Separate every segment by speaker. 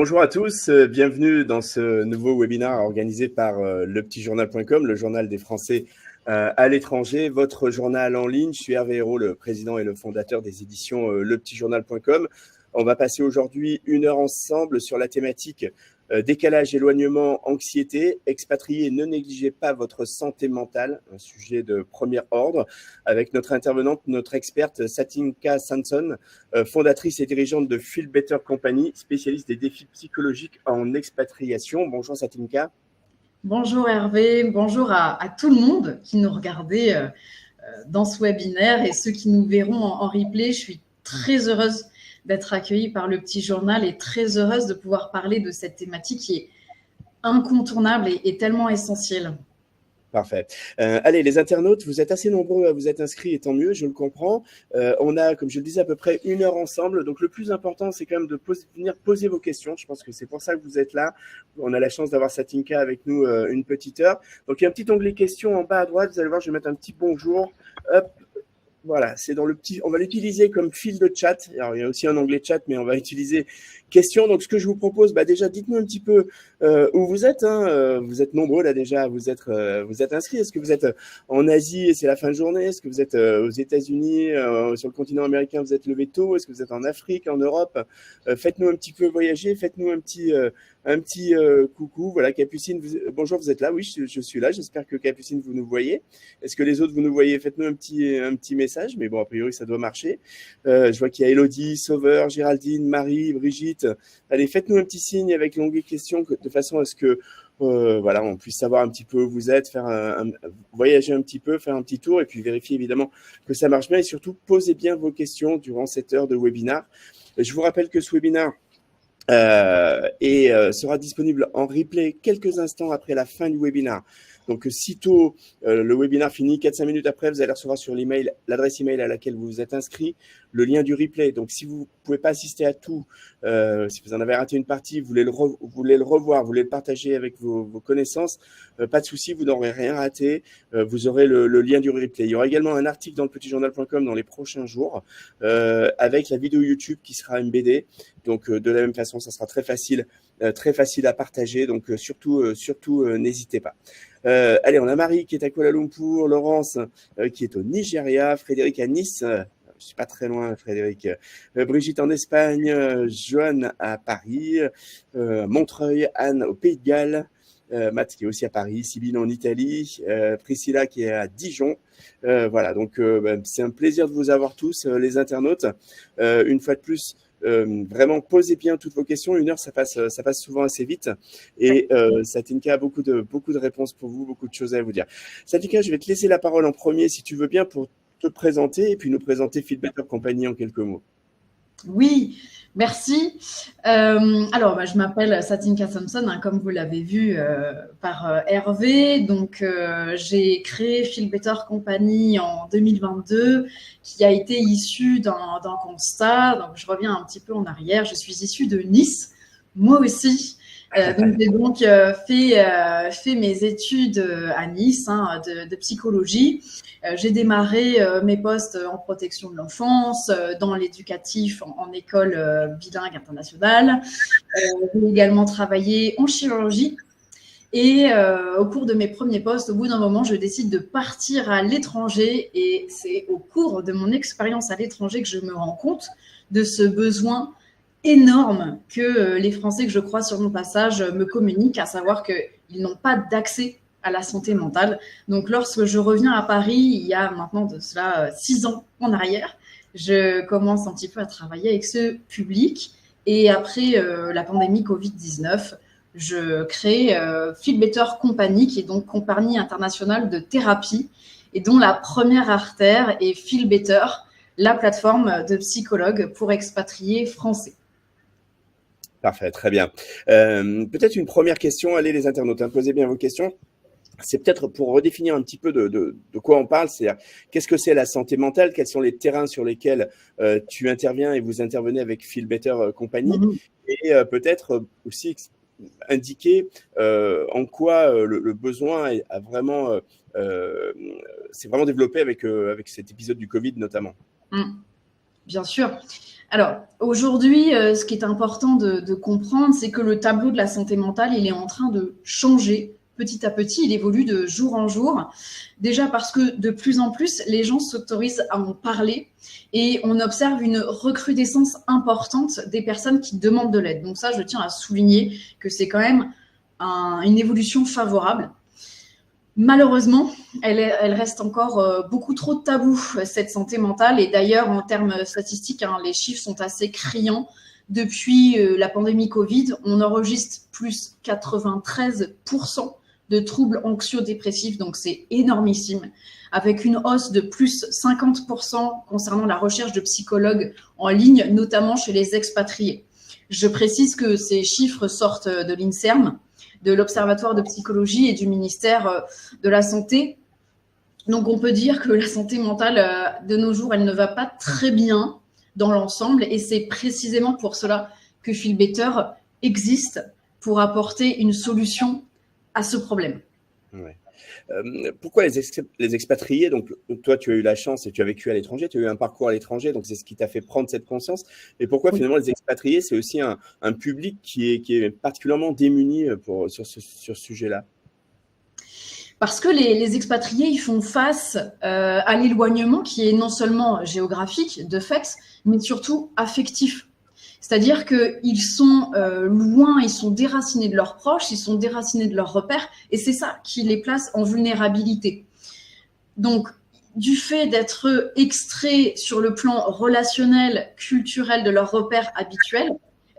Speaker 1: Bonjour à tous, bienvenue dans ce nouveau webinaire organisé par lepetitjournal.com, le journal des Français à l'étranger, votre journal en ligne. Je suis Hervé Hérault, le président et le fondateur des éditions lepetitjournal.com. On va passer aujourd'hui 1 heure ensemble sur la thématique décalage, éloignement, anxiété. Expatriés, ne négligez pas votre santé mentale, un sujet de premier ordre, avec notre intervenante, notre experte Satinka Sanson, fondatrice et dirigeante de Feel Better Company, spécialiste des défis psychologiques en expatriation. Bonjour Satinka.
Speaker 2: Bonjour Hervé, bonjour à tout le monde qui nous regardait dans ce webinaire et ceux qui nous verront en replay. Je suis très heureuse d'être accueillie par le petit journal et très heureuse de pouvoir parler de cette thématique qui est incontournable et tellement essentielle.
Speaker 1: Parfait. Allez, les internautes, vous êtes assez nombreux à vous être inscrits et tant mieux, je le comprends. On a, comme je le disais, à peu près 1 heure ensemble. Donc, le plus important, c'est quand même de venir poser vos questions. Je pense que c'est pour ça que vous êtes là. On a la chance d'avoir Satinka avec nous une petite heure. Donc, il y a un petit onglet questions en bas à droite. Vous allez voir, je vais mettre un petit bonjour. Hop. Voilà, c'est dans le petit. On va l'utiliser comme fil de chat. Alors, il y a aussi un onglet chat, mais on va utiliser questions. Donc, ce que je vous propose, déjà, dites-nous un petit peu où vous êtes. Vous êtes nombreux là déjà. Vous êtes inscrits. Est-ce que vous êtes en Asie et c'est la fin de journée? Est-ce que vous êtes aux États-Unis, sur le continent américain, vous êtes levé tôt? Est-ce que vous êtes en Afrique, en Europe? Faites-nous un petit peu voyager. Faites-nous un petit coucou. Voilà, Capucine. Bonjour, vous êtes là? Oui, je suis là. J'espère que Capucine, vous nous voyez. Est-ce que les autres, vous nous voyez? Faites-nous un petit message, mais bon, a priori, ça doit marcher. Je vois qu'il y a Elodie, Sauveur, Géraldine, Marie, Brigitte. Allez, faites-nous un petit signe avec l'onglet questions de façon à ce que voilà, on puisse savoir un petit peu où vous êtes, voyager un petit peu, faire un petit tour et puis vérifier évidemment que ça marche bien et surtout, posez bien vos questions durant cette heure de webinaire. Je vous rappelle que ce webinaire sera disponible en replay quelques instants après la fin du webinaire. Donc, sitôt le webinaire fini, 4-5 minutes après, vous allez recevoir sur l'email l'adresse email à laquelle vous vous êtes inscrit, le lien du replay. Donc, si vous ne pouvez pas assister à tout, si vous en avez raté une partie, vous voulez le revoir, vous voulez le partager avec vos connaissances, pas de souci, vous n'aurez rien raté. Vous aurez le lien du replay. Il y aura également un article dans lepetitjournal.com dans les prochains jours avec la vidéo YouTube qui sera embeddée. Donc, de la même façon, ça sera très facile à partager. Donc, surtout, n'hésitez pas. Allez, on a Marie qui est à Kuala Lumpur, Laurence qui est au Nigeria, Frédéric à Nice. Je suis pas très loin, Frédéric. Brigitte en Espagne, Joanne à Paris, Montreuil, Anne au Pays de Galles, Matt qui est aussi à Paris, Sybille en Italie, Priscilla qui est à Dijon. Voilà, donc c'est un plaisir de vous avoir tous, les internautes. Une fois de plus, vraiment posez bien toutes vos questions. 1 heure, ça passe souvent assez vite. Et Satinka a beaucoup de réponses pour vous, beaucoup de choses à vous dire. Satinka, je vais te laisser la parole en premier, si tu veux bien, pour te présenter et puis nous présenter Feel Better Company en quelques mots.
Speaker 2: Oui, merci. Alors, je m'appelle Satinka Samson, comme vous l'avez vu par Hervé. Donc, j'ai créé Feel Better Company en 2022, qui a été issue d'un constat. Donc, je reviens un petit peu en arrière. Je suis issue de Nice, moi aussi. Donc, j'ai donc fait mes études à Nice de psychologie. J'ai démarré mes postes en protection de l'enfance, dans l'éducatif en école bilingue internationale. J'ai également travaillé en chirurgie. Et au cours de mes premiers postes, au bout d'un moment, je décide de partir à l'étranger. Et c'est au cours de mon expérience à l'étranger que je me rends compte de ce besoin énorme que les Français que je croise sur mon passage me communiquent, à savoir qu'ils n'ont pas d'accès à la santé mentale. Donc, lorsque je reviens à Paris, il y a maintenant de cela 6 ans en arrière, je commence un petit peu à travailler avec ce public. Et après la pandémie Covid-19, je crée Feel Better Company, qui est donc compagnie internationale de thérapie et dont la première artère est Feel Better, la plateforme de psychologues pour expatriés français.
Speaker 1: Parfait, très bien. Peut-être une première question, allez les internautes, posez bien vos questions. C'est peut-être pour redéfinir un petit peu de quoi on parle, c'est-à-dire qu'est-ce que c'est la santé mentale, quels sont les terrains sur lesquels tu interviens et vous intervenez avec Feel Better Company, et peut-être aussi indiquer en quoi le besoin a vraiment, s'est vraiment développé avec cet épisode du Covid notamment.
Speaker 2: Bien sûr. Alors, aujourd'hui, ce qui est important de comprendre, c'est que le tableau de la santé mentale, il est en train de changer petit à petit, il évolue de jour en jour. Déjà parce que de plus en plus, les gens s'autorisent à en parler et on observe une recrudescence importante des personnes qui demandent de l'aide. Donc ça, je tiens à souligner que c'est quand même une évolution favorable. Malheureusement, elle reste encore beaucoup trop tabou, cette santé mentale. Et d'ailleurs, en termes statistiques, les chiffres sont assez criants. Depuis la pandémie Covid, on enregistre plus 93% de troubles anxio-dépressifs, donc c'est énormissime, avec une hausse de plus 50% concernant la recherche de psychologues en ligne, notamment chez les expatriés. Je précise que ces chiffres sortent de l'INSERM, de l'Observatoire de psychologie et du ministère de la Santé. Donc, on peut dire que la santé mentale, de nos jours, elle ne va pas très bien dans l'ensemble. Et c'est précisément pour cela que Feel Better existe, pour apporter une solution à ce problème.
Speaker 1: Ouais. Pourquoi les expatriés? Donc, toi, tu as eu la chance et tu as vécu à l'étranger, tu as eu un parcours à l'étranger, donc c'est ce qui t'a fait prendre cette conscience. Et pourquoi finalement les expatriés, c'est aussi un public qui est particulièrement démuni sur ce sujet-là?
Speaker 2: Parce que les expatriés, ils font face à l'éloignement qui est non seulement géographique, de fait, mais surtout affectif. C'est-à-dire qu'ils sont loin, ils sont déracinés de leurs proches, ils sont déracinés de leurs repères, et c'est ça qui les place en vulnérabilité. Donc, du fait d'être extraits sur le plan relationnel, culturel de leurs repères habituels,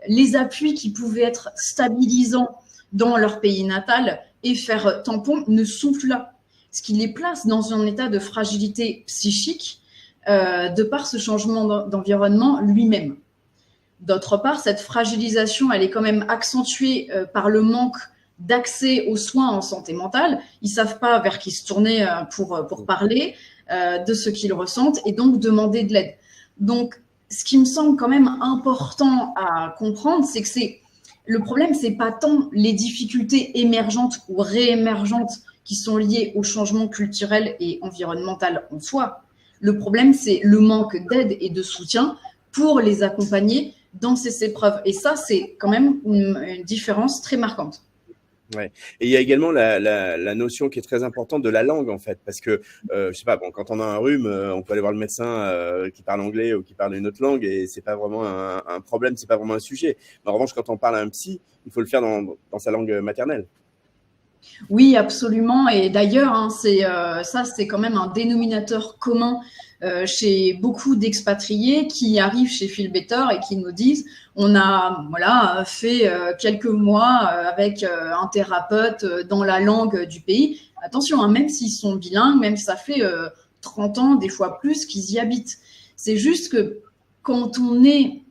Speaker 2: les appuis qui pouvaient être stabilisants dans leur pays natal et faire tampon ne sont plus là. Ce qui les place dans un état de fragilité psychique de par ce changement d'environnement lui-même. D'autre part, cette fragilisation, elle est quand même accentuée par le manque d'accès aux soins en santé mentale. Ils ne savent pas vers qui se tourner pour parler de ce qu'ils ressentent et donc demander de l'aide. Donc, ce qui me semble quand même important à comprendre, c'est que le problème, ce n'est pas tant les difficultés émergentes ou réémergentes qui sont liées au changement culturel et environnemental en soi. Le problème, c'est le manque d'aide et de soutien pour les accompagner dans ces épreuves. Et ça, c'est quand même une différence très marquante.
Speaker 1: Ouais. Et il y a également la notion qui est très importante de la langue, en fait, parce que, je sais pas, bon, quand on a un rhume, on peut aller voir le médecin qui parle anglais ou qui parle une autre langue, et c'est pas vraiment un problème, c'est pas vraiment un sujet. Mais en revanche, quand on parle à un psy, il faut le faire dans sa langue maternelle.
Speaker 2: Oui, absolument. Et d'ailleurs, ça, c'est quand même un dénominateur commun chez beaucoup d'expatriés qui arrivent chez Feel Better et qui nous disent on a fait quelques mois avec un thérapeute dans la langue du pays. Attention, même s'ils sont bilingues, même si ça fait 30 ans, des fois plus, qu'ils y habitent. C'est juste que quand on est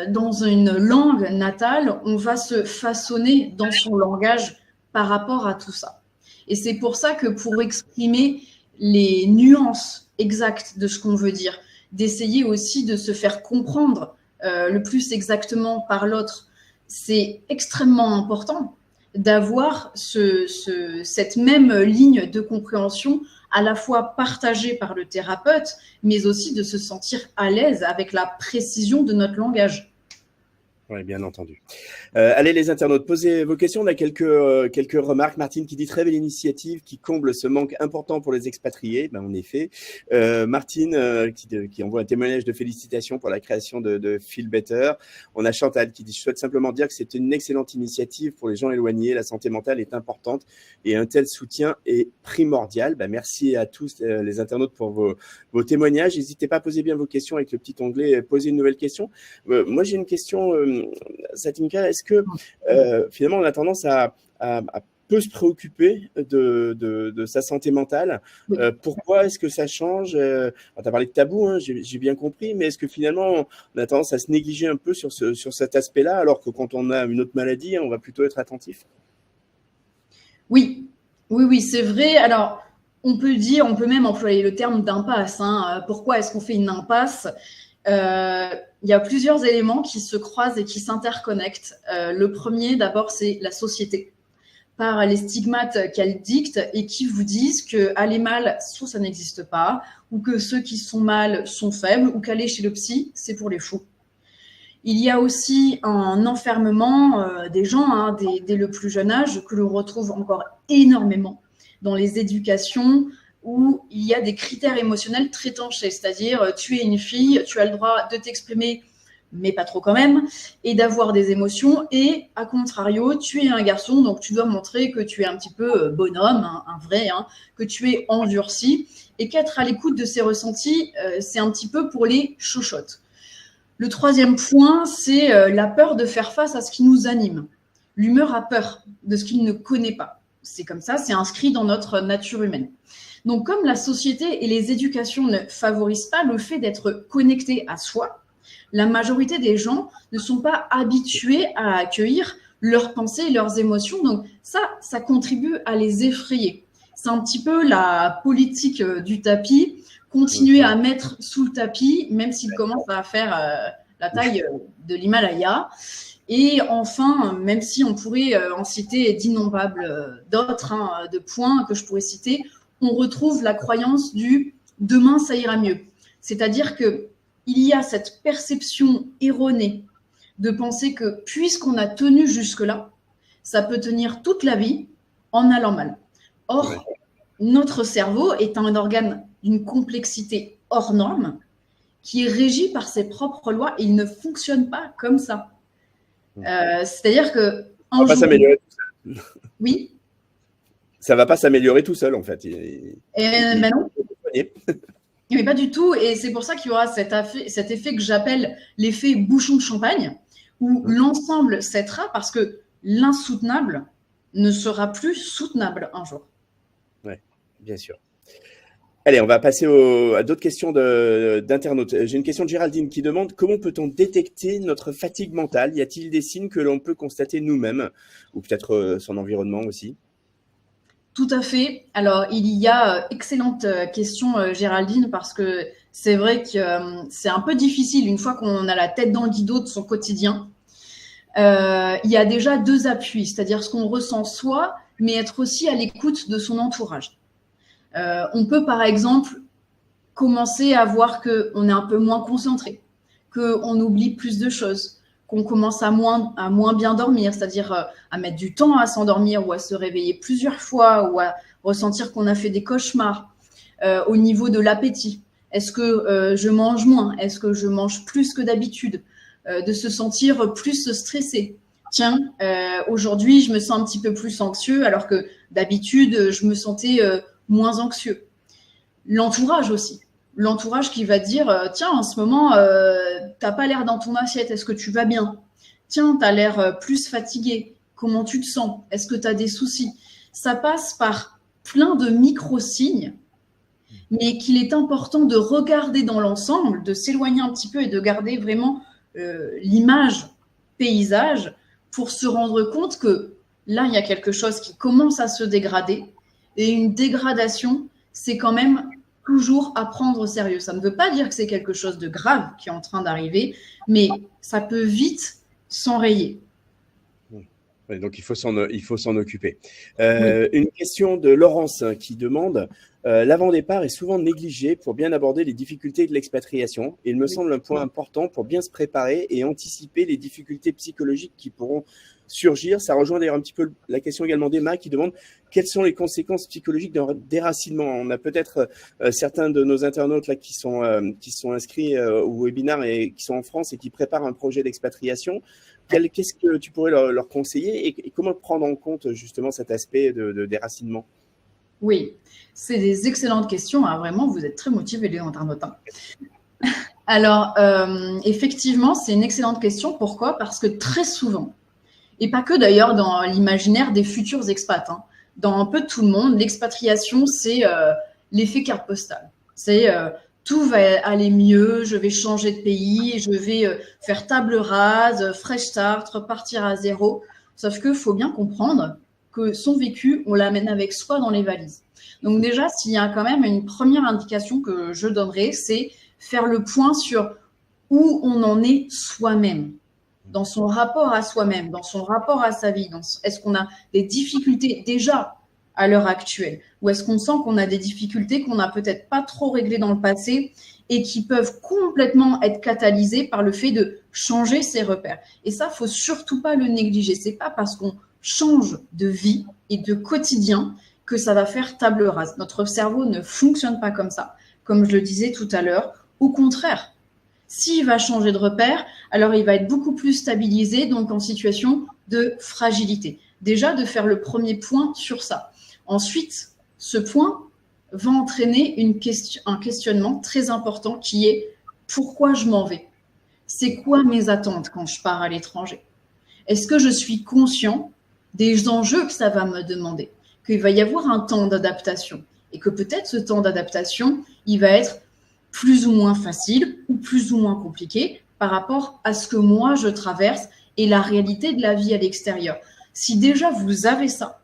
Speaker 2: dans une langue natale, on va se façonner dans son langage par rapport à tout ça. Et c'est pour ça que pour exprimer les nuances exactes de ce qu'on veut dire, d'essayer aussi de se faire comprendre le plus exactement par l'autre, c'est extrêmement important d'avoir cette même ligne de compréhension à la fois partagée par le thérapeute, mais aussi de se sentir à l'aise avec la précision de notre langage.
Speaker 1: Oui, bien entendu. Allez les internautes, posez vos questions. On a quelques remarques. Martine qui dit très belle initiative qui comble ce manque important pour les expatriés. Ben, en effet. Martine qui envoie un témoignage de félicitations pour la création de Feel Better. On a Chantal qui dit je souhaite simplement dire que c'est une excellente initiative pour les gens éloignés. La santé mentale est importante et un tel soutien est primordial. Ben, merci à tous les internautes pour vos témoignages. N'hésitez pas à poser bien vos questions avec le petit onglet poser une nouvelle question. Moi j'ai une question. Satinka, est-ce que finalement on a tendance à peu se préoccuper de sa santé mentale? Pourquoi est-ce que ça change? Tu as parlé de tabou, hein, j'ai bien compris, mais est-ce que finalement on a tendance à se négliger un peu sur cet aspect-là, alors que quand on a une autre maladie, on va plutôt être attentif?
Speaker 2: Oui, c'est vrai. Alors, on peut même employer le terme d'impasse. Pourquoi est-ce qu'on fait une impasse? Il y a plusieurs éléments qui se croisent et qui s'interconnectent. Le premier, d'abord, c'est la société. par les stigmates qu'elles dictent et qui vous disent qu'aller mal, soit ça n'existe pas, ou que ceux qui sont mal sont faibles, ou qu'aller chez le psy, c'est pour les fous. Il y a aussi un enfermement des gens dès le plus jeune âge que l'on retrouve encore énormément dans les éducations où il y a des critères émotionnels très tranchés, c'est-à-dire tu es une fille, tu as le droit de t'exprimer, mais pas trop quand même, et d'avoir des émotions, et à contrario, tu es un garçon, donc tu dois montrer que tu es un petit peu bonhomme, un vrai, que tu es endurci, et qu'être à l'écoute de ces ressentis, c'est un petit peu pour les chochottes. Le troisième point, c'est la peur de faire face à ce qui nous anime. L'humeur a peur de ce qu'il ne connaît pas. C'est comme ça, c'est inscrit dans notre nature humaine. Donc, comme la société et les éducations ne favorisent pas le fait d'être connecté à soi, la majorité des gens ne sont pas habitués à accueillir leurs pensées et leurs émotions. Donc, ça contribue à les effrayer. C'est un petit peu la politique du tapis. Continuer à mettre sous le tapis, même s'il commence à faire la taille de l'Himalaya. Et enfin, même si on pourrait en citer d'innombrables d'autres de points que je pourrais citer, on retrouve la croyance du « demain, ça ira mieux ». C'est-à-dire qu'il y a cette perception erronée de penser que puisqu'on a tenu jusque-là, ça peut tenir toute la vie en allant mal. Or, notre cerveau est un organe d'une complexité hors norme qui est régie par ses propres lois et il ne fonctionne pas comme ça. C'est-à-dire que
Speaker 1: ça va pas s'améliorer tout seul.
Speaker 2: Oui.
Speaker 1: Ça va pas s'améliorer tout seul en fait.
Speaker 2: Ben non. Mais pas du tout. Et c'est pour ça qu'il y aura cet effet que j'appelle l'effet bouchon de champagne, où l'ensemble cédera parce que l'insoutenable ne sera plus soutenable un jour.
Speaker 1: Oui, bien sûr. Allez, on va passer à d'autres questions d'internautes. J'ai une question de Géraldine qui demande comment peut-on détecter notre fatigue mentale? Y a-t-il des signes que l'on peut constater nous-mêmes ou peut-être son environnement aussi?
Speaker 2: Tout à fait. Alors, il y a excellente question, Géraldine, parce que c'est vrai que c'est un peu difficile une fois qu'on a la tête dans le guidon de son quotidien. Il y a déjà deux appuis, c'est-à-dire ce qu'on ressent soi, mais être aussi à l'écoute de son entourage. On peut, par exemple, commencer à voir qu'on est un peu moins concentré, qu'on oublie plus de choses, qu'on commence à moins bien dormir, c'est-à-dire à mettre du temps à s'endormir ou à se réveiller plusieurs fois ou à ressentir qu'on a fait des cauchemars. Au niveau de l'appétit, est-ce que je mange moins? Est-ce que je mange plus que d'habitude? De se sentir plus stressé. Tiens, aujourd'hui, je me sens un petit peu plus anxieux alors que d'habitude, je me sentais moins anxieux. L'entourage aussi. L'entourage qui va dire tiens, en ce moment, t'as pas l'air dans ton assiette, est-ce que tu vas bien? Tiens, t'as l'air plus fatigué, comment tu te sens? Est-ce que t'as des soucis? Ça passe par plein de micro-signes, mais qu'il est important de regarder dans l'ensemble, de s'éloigner un petit peu et de garder vraiment l'image paysage pour se rendre compte que là, il y a quelque chose qui commence à se dégrader et une dégradation, c'est quand même toujours à prendre au sérieux. Ça ne veut pas dire que c'est quelque chose de grave qui est en train d'arriver, mais ça peut vite s'enrayer.
Speaker 1: Oui, donc, il faut s'en occuper. Oui. Une question de Laurence qui demande l'avant-départ est souvent négligé pour bien aborder les difficultés de l'expatriation. Il me semble un point important pour bien se préparer et anticiper les difficultés psychologiques qui pourront surgir. Ça rejoint d'ailleurs un petit peu la question également d'Emma qui demande quelles sont les conséquences psychologiques d'un déracinement. On a peut-être certains de nos internautes là qui sont inscrits au webinaire et qui sont en France et qui préparent un projet d'expatriation. Qu'est-ce que tu pourrais leur conseiller et comment prendre en compte justement cet aspect de déracinement?
Speaker 2: Oui, c'est des excellentes questions. Vraiment, vous êtes très motivés, les internautes. Alors, effectivement, c'est une excellente question. Pourquoi? Parce que très souvent, et pas que d'ailleurs dans l'imaginaire des futurs expats, dans un peu tout le monde, l'expatriation, c'est l'effet carte postale. C'est tout va aller mieux, je vais changer de pays, je vais faire table rase, fresh start, repartir à zéro. Sauf qu'il faut bien comprendre que son vécu, on l'amène avec soi dans les valises. Donc déjà, s'il y a quand même une première indication que je donnerais, c'est faire le point sur où on en est soi-même. dans son rapport à soi-même, dans son rapport à sa vie. Est-ce qu'on a des difficultés déjà à l'heure actuelle, ou est-ce qu'on sent qu'on a des difficultés qu'on n'a peut-être pas trop réglées dans le passé et qui peuvent complètement être catalysées par le fait de changer ses repères. Et ça, faut surtout pas le négliger. C'est pas parce qu'on change de vie et de quotidien que ça va faire table rase. Notre cerveau ne fonctionne pas comme ça, comme je le disais tout à l'heure. Au contraire, s'il va changer de repère, alors il va être beaucoup plus stabilisé, donc en situation de fragilité. Déjà, de faire le premier point sur ça. Ensuite, ce point va entraîner un questionnement très important qui est « pourquoi je m'en vais ?» C'est quoi mes attentes quand je pars à l'étranger? Est-ce que je suis conscient des enjeux que ça va me demander? Qu'il va y avoir un temps d'adaptation et que peut-être ce temps d'adaptation, il va être plus ou moins facile ou plus ou moins compliqué par rapport à ce que moi je traverse et la réalité de la vie à l'extérieur. Si déjà vous avez ça,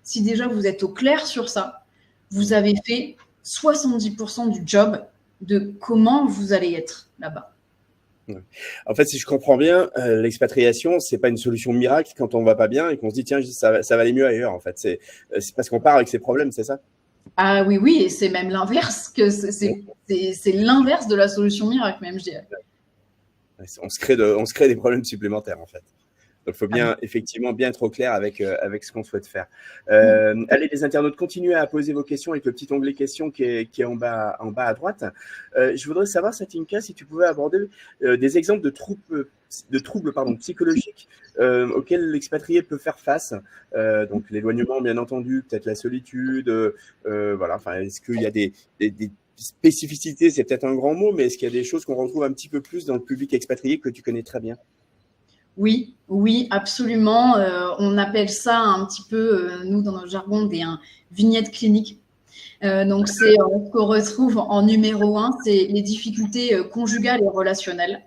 Speaker 2: si déjà vous êtes au clair sur ça, vous avez fait 70% du job de comment vous allez être là-bas.
Speaker 1: En fait, si je comprends bien, l'expatriation, c'est pas une solution miracle quand on va pas bien et qu'on se dit tiens, ça va aller mieux ailleurs. En fait, c'est parce qu'on part avec ses problèmes, c'est ça?
Speaker 2: Ah oui, oui, et c'est même l'inverse, que c'est l'inverse de la solution miracle, même, je dirais.
Speaker 1: On se crée des problèmes supplémentaires, en fait. Donc, il faut bien, effectivement, bien être au clair avec ce qu'on souhaite faire. Allez, les internautes, continuez à poser vos questions avec le petit onglet questions qui est en bas à droite. Je voudrais savoir, Satinka, si tu pouvais aborder des exemples de troubles psychologiques auxquels l'expatrié peut faire face. Donc, l'éloignement, bien entendu, peut-être la solitude. Voilà. Enfin, est-ce qu'il y a des spécificités, c'est peut-être un grand mot, mais est-ce qu'il y a des choses qu'on retrouve un petit peu plus dans le public expatrié que tu connais très bien?
Speaker 2: Oui, oui, absolument. On appelle ça un petit peu, nous, dans notre jargon, des vignettes cliniques. Donc, c'est ce qu'on retrouve en numéro 1, c'est les difficultés conjugales et relationnelles.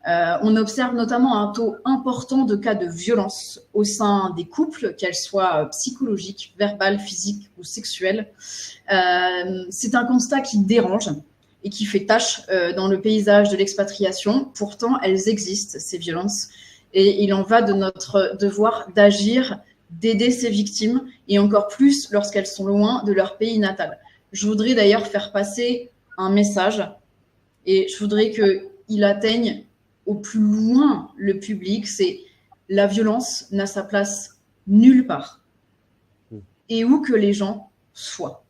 Speaker 2: On observe notamment un taux important de cas de violence au sein des couples, qu'elles soient psychologiques, verbales, physiques ou sexuelles. C'est un constat qui dérange et qui fait tache dans le paysage de l'expatriation. Pourtant, elles existent, ces violences. Et il en va de notre devoir d'agir, d'aider ces victimes, et encore plus lorsqu'elles sont loin de leur pays natal. Je voudrais d'ailleurs faire passer un message, et je voudrais qu'il atteigne au plus loin le public, c'est la violence n'a sa place nulle part, et où que les gens soient.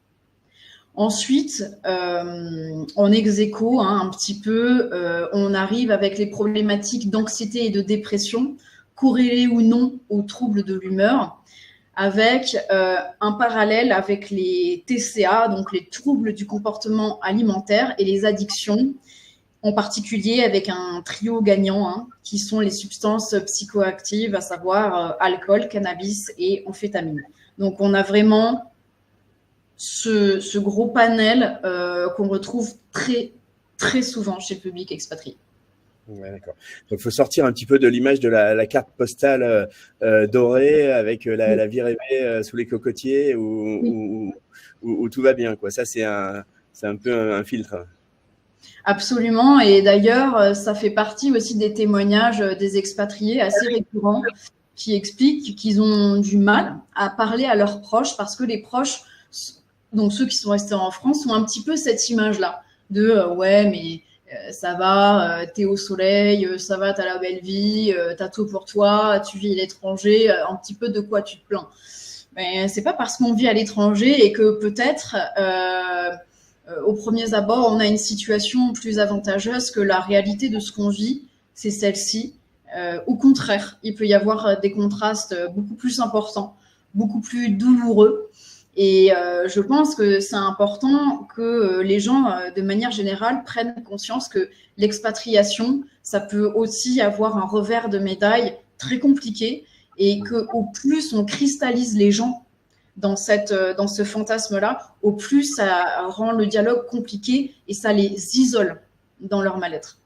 Speaker 2: Ensuite, en ex-aequo, un petit peu, on arrive avec les problématiques d'anxiété et de dépression, corrélées ou non aux troubles de l'humeur, avec un parallèle avec les TCA, donc les troubles du comportement alimentaire et les addictions, en particulier avec un trio gagnant, qui sont les substances psychoactives, à savoir alcool, cannabis et amphétamine. Donc, on a vraiment ce gros panel qu'on retrouve très, très souvent chez le public expatrié.
Speaker 1: Ouais, d'accord. Donc, il faut sortir un petit peu de l'image de la carte postale dorée avec la vie rêvée sous les cocotiers où tout va bien, quoi. Ça, c'est un peu un filtre.
Speaker 2: Absolument. Et d'ailleurs, ça fait partie aussi des témoignages des expatriés assez récurrents qui expliquent qu'ils ont du mal à parler à leurs proches parce que les proches, donc ceux qui sont restés en France, ont un petit peu cette image-là de ouais, mais ça va, t'es au soleil, ça va, t'as la belle vie, t'as tout pour toi, tu vis à l'étranger, un petit peu de quoi tu te plains. Mais c'est pas parce qu'on vit à l'étranger et que peut-être aux premiers abords on a une situation plus avantageuse que la réalité de ce qu'on vit, c'est celle-ci. Au contraire, il peut y avoir des contrastes beaucoup plus importants, beaucoup plus douloureux. Et je pense que c'est important que les gens, de manière générale, prennent conscience que l'expatriation, ça peut aussi avoir un revers de médaille très compliqué et qu'au plus on cristallise les gens dans ce fantasme-là, au plus ça rend le dialogue compliqué et ça les isole dans leur mal-être.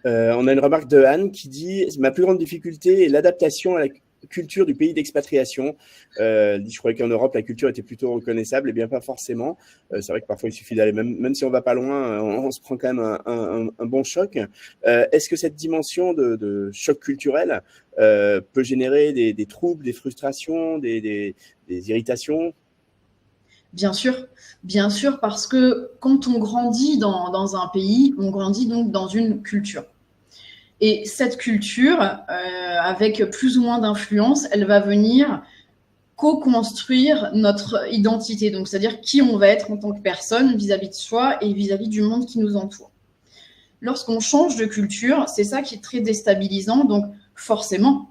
Speaker 1: On a une remarque de Anne qui dit « Ma plus grande difficulté est l'adaptation culture du pays d'expatriation. Je croyais qu'en Europe, la culture était plutôt reconnaissable, et bien pas forcément. C'est vrai que parfois, il suffit d'aller, même si on va pas loin, on se prend quand même un bon choc. Est-ce que cette dimension de choc culturel peut générer des troubles, des frustrations, des irritations?
Speaker 2: Bien sûr, parce que quand on grandit dans un pays, on grandit donc dans une culture. Et cette culture, avec plus ou moins d'influence, elle va venir co-construire notre identité. Donc, c'est-à-dire qui on va être en tant que personne vis-à-vis de soi et vis-à-vis du monde qui nous entoure. Lorsqu'on change de culture, c'est ça qui est très déstabilisant. Donc, forcément,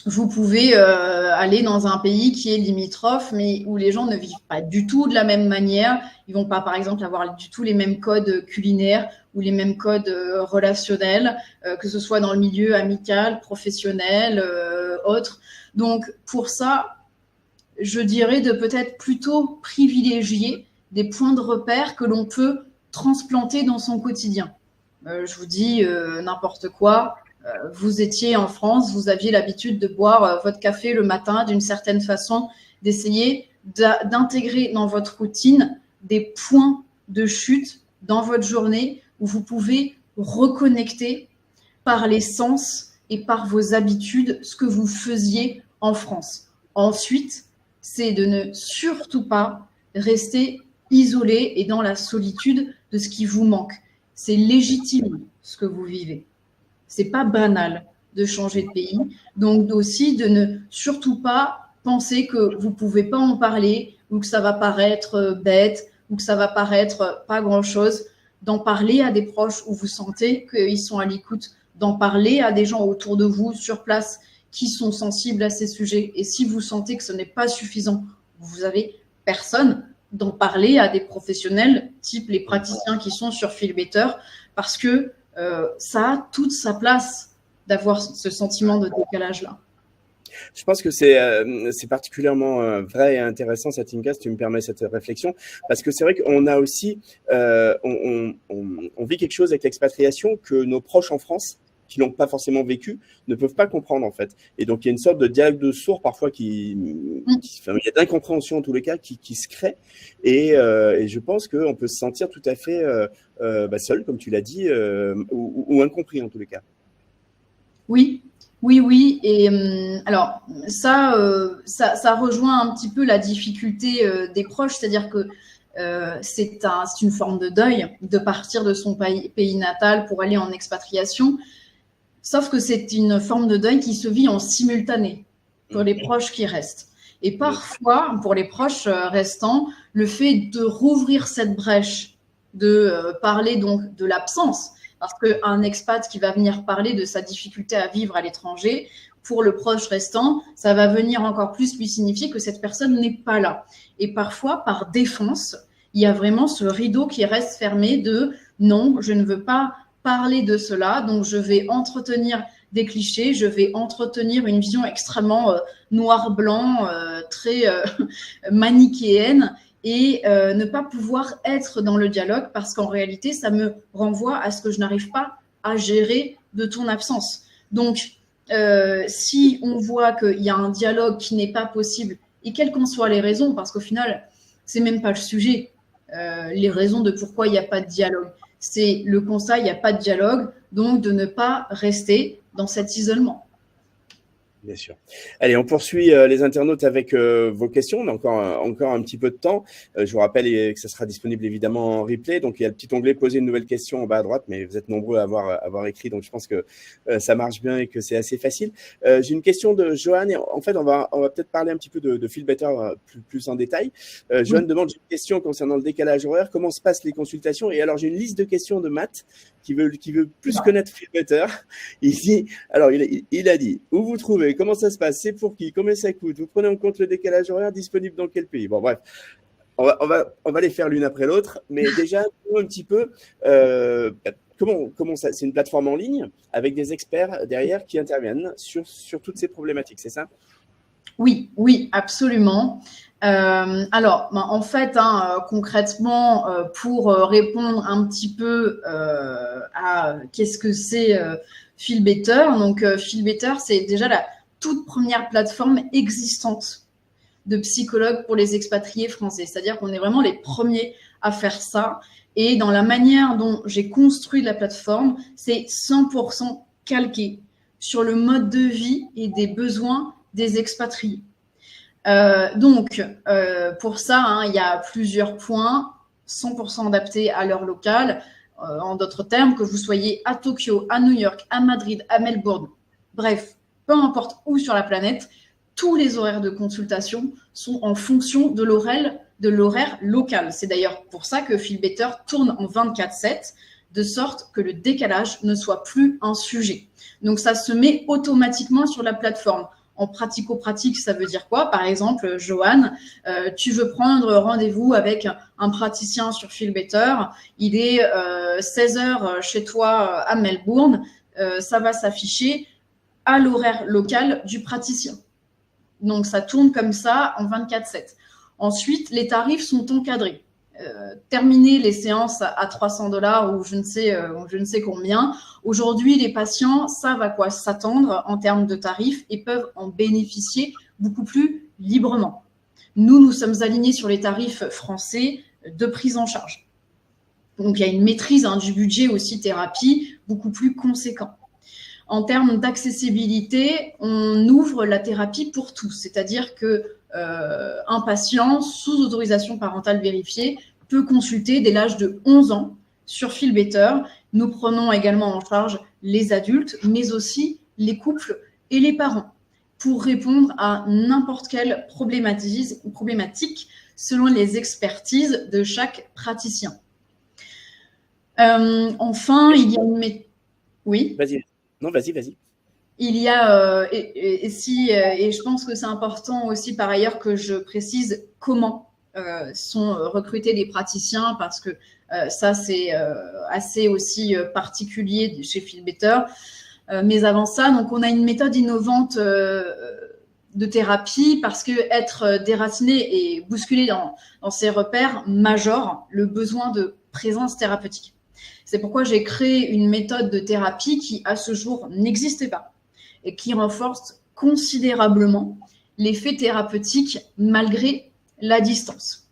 Speaker 2: vous pouvez aller dans un pays qui est limitrophe, mais où les gens ne vivent pas du tout de la même manière. Ils vont pas, par exemple, avoir du tout les mêmes codes culinaires ou les mêmes codes relationnels, que ce soit dans le milieu amical, professionnel, autre. Donc, pour ça, je dirais de peut-être plutôt privilégier des points de repère que l'on peut transplanter dans son quotidien. Je vous dis n'importe quoi. Vous étiez en France, vous aviez l'habitude de boire votre café le matin d'une certaine façon, d'essayer d'intégrer dans votre routine des points de chute dans votre journée où vous pouvez reconnecter par les sens et par vos habitudes ce que vous faisiez en France. Ensuite, c'est de ne surtout pas rester isolé et dans la solitude de ce qui vous manque. C'est légitime ce que vous vivez. C'est pas banal de changer de pays. Donc aussi de ne surtout pas penser que vous pouvez pas en parler ou que ça va paraître bête ou que ça va paraître pas grand-chose. D'en parler à des proches où vous sentez qu'ils sont à l'écoute, d'en parler à des gens autour de vous sur place qui sont sensibles à ces sujets. Et si vous sentez que ce n'est pas suffisant, vous avez personne, d'en parler à des professionnels, type les praticiens qui sont sur Feel Better, parce que ça a toute sa place d'avoir ce sentiment de décalage-là.
Speaker 1: Je pense que c'est particulièrement vrai et intéressant, Satinka, si tu me permets cette réflexion, parce que c'est vrai qu'on a aussi, on vit quelque chose avec l'expatriation que nos proches en France, qui l'ont pas forcément vécu, ne peuvent pas comprendre en fait. Et donc il y a une sorte de dialogue de sourds parfois il y a d'incompréhension en tous les cas qui se crée. Et je pense qu'on peut se sentir tout à fait seul, comme tu l'as dit, ou incompris en tous les cas.
Speaker 2: Oui. Et alors ça rejoint un petit peu la difficulté des proches, c'est-à-dire que c'est une forme de deuil de partir de son pays natal pour aller en expatriation. Sauf que c'est une forme de deuil qui se vit en simultané pour les proches qui restent. Et parfois, pour les proches restants, le fait de rouvrir cette brèche, de parler donc de l'absence, parce qu'un expat qui va venir parler de sa difficulté à vivre à l'étranger, pour le proche restant, ça va venir encore plus lui signifier que cette personne n'est pas là. Et parfois, par défense, il y a vraiment ce rideau qui reste fermé de « non, je ne veux pas parler de cela, donc je vais entretenir des clichés, je vais entretenir une vision extrêmement noir-blanc, très manichéenne et ne pas pouvoir être dans le dialogue parce qu'en réalité, ça me renvoie à ce que je n'arrive pas à gérer de ton absence. Donc, si on voit qu'il y a un dialogue qui n'est pas possible, et quelles qu'en soient les raisons, parce qu'au final, c'est même pas le sujet, les raisons de pourquoi il n'y a pas de dialogue. C'est le constat, il n'y a pas de dialogue, donc de ne pas rester dans cet isolement.
Speaker 1: Bien sûr. Allez, on poursuit les internautes avec vos questions. On a encore un petit peu de temps. Je vous rappelle que ça sera disponible évidemment en replay. Donc, il y a le petit onglet « Poser une nouvelle question » en bas à droite, mais vous êtes nombreux à avoir écrit. Donc, je pense que ça marche bien et que c'est assez facile. J'ai une question de Johan. En fait, on va peut-être parler un petit peu de Feel Better plus en détail. Johan demande, j'ai une question concernant le décalage horaire. Comment se passent les consultations? Et alors, j'ai une liste de questions de Matt qui veut plus connaître Feel Better. Il dit, alors, il a dit, où vous trouvez? Comment ça se passe? C'est pour qui? Combien ça coûte? Vous prenez en compte le décalage horaire? Disponible dans quel pays? Bon, bref, on va les faire l'une après l'autre. Mais déjà, un petit peu, comment ça? C'est une plateforme en ligne avec des experts derrière qui interviennent sur toutes ces problématiques, c'est ça?
Speaker 2: Oui, absolument. Alors, en fait, concrètement, pour répondre un petit peu à qu'est-ce que c'est Feel Better. Donc, Feel Better, c'est déjà toute première plateforme existante de psychologues pour les expatriés français. C'est-à-dire qu'on est vraiment les premiers à faire ça. Et dans la manière dont j'ai construit la plateforme, c'est 100% calqué sur le mode de vie et des besoins des expatriés. Donc, pour ça, hein, il y a plusieurs points, 100% adaptés à l'heure locale. En d'autres termes, que vous soyez à Tokyo, à New York, à Madrid, à Melbourne, bref, peu importe où sur la planète, tous les horaires de consultation sont en fonction de l'horaire local. C'est d'ailleurs pour ça que Feel Better tourne en 24/7, de sorte que le décalage ne soit plus un sujet. Donc, ça se met automatiquement sur la plateforme. En pratico-pratique, ça veut dire quoi? Par exemple, Joanne, tu veux prendre rendez-vous avec un praticien sur Feel Better. Il est 16h chez toi à Melbourne. Ça va s'afficher à l'horaire local du praticien. Donc, ça tourne comme ça en 24/7. Ensuite, les tarifs sont encadrés. Terminer les séances à $300 ou je ne sais combien. Aujourd'hui, les patients savent à quoi s'attendre en termes de tarifs et peuvent en bénéficier beaucoup plus librement. Nous sommes alignés sur les tarifs français de prise en charge. Donc, il y a une maîtrise du budget aussi thérapie beaucoup plus conséquent. En termes d'accessibilité, on ouvre la thérapie pour tous, c'est-à-dire que un patient sous autorisation parentale vérifiée peut consulter dès l'âge de 11 ans sur Feel Better. Nous prenons également en charge les adultes, mais aussi les couples et les parents pour répondre à n'importe quelle problématique selon les expertises de chaque praticien. Enfin, il y a une... Oui.
Speaker 1: Vas-y. Non, vas-y.
Speaker 2: Il y a, et je pense que c'est important aussi par ailleurs que je précise comment sont recrutés les praticiens, parce que ça c'est assez aussi particulier chez Feel Better. Mais avant ça, donc on a une méthode innovante de thérapie, parce que être déraciné et bousculé dans ses repères majore le besoin de présence thérapeutique. C'est pourquoi j'ai créé une méthode de thérapie qui, à ce jour, n'existait pas et qui renforce considérablement l'effet thérapeutique malgré la distance.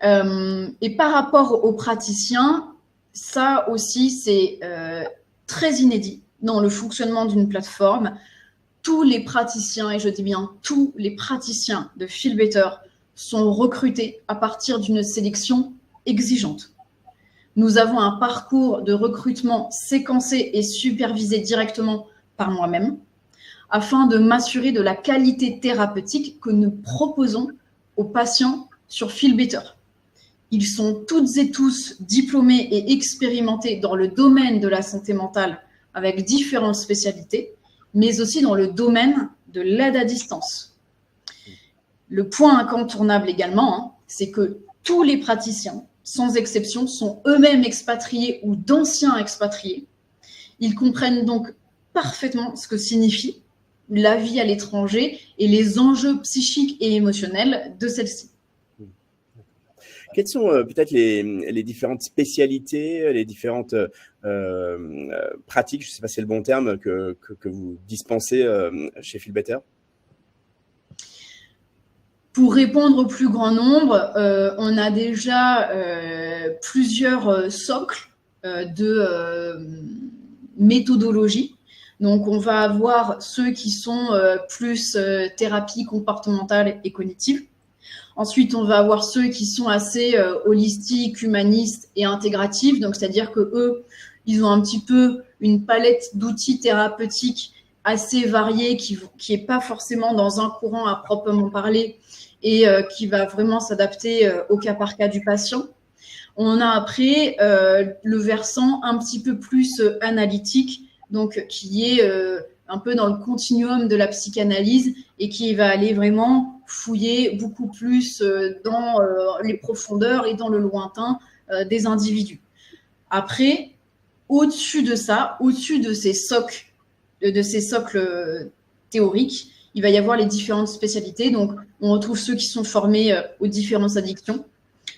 Speaker 2: Et par rapport aux praticiens, ça aussi, c'est très inédit dans le fonctionnement d'une plateforme. Tous les praticiens, et je dis bien tous les praticiens de Feel Better, sont recrutés à partir d'une sélection exigeante. Nous avons un parcours de recrutement séquencé et supervisé directement par moi-même, afin de m'assurer de la qualité thérapeutique que nous proposons aux patients sur Feel Better. Ils sont toutes et tous diplômés et expérimentés dans le domaine de la santé mentale avec différentes spécialités, mais aussi dans le domaine de l'aide à distance. Le point incontournable également, c'est que tous les praticiens, sans exception, sont eux-mêmes expatriés ou d'anciens expatriés. Ils comprennent donc parfaitement ce que signifie la vie à l'étranger et les enjeux psychiques et émotionnels de celle-ci.
Speaker 1: Quelles sont peut-être les différentes spécialités, les différentes pratiques, je ne sais pas si c'est le bon terme, que vous dispensez chez Feel Better?
Speaker 2: Pour répondre au plus grand nombre, on a déjà plusieurs socles de méthodologie. Donc, on va avoir ceux qui sont plus thérapie comportementale et cognitive. Ensuite, on va avoir ceux qui sont assez holistiques, humanistes et intégratifs. Donc, c'est-à-dire que eux, ils ont un petit peu une palette d'outils thérapeutiques assez variée qui n'est pas forcément dans un courant à proprement parler et qui va vraiment s'adapter au cas par cas du patient. On a après le versant un petit peu plus analytique, donc qui est un peu dans le continuum de la psychanalyse et qui va aller vraiment fouiller beaucoup plus dans les profondeurs et dans le lointain des individus. Après, au-dessus de ça, au-dessus de ces socles théoriques, il va y avoir les différentes spécialités. Donc, on retrouve ceux qui sont formés aux différentes addictions,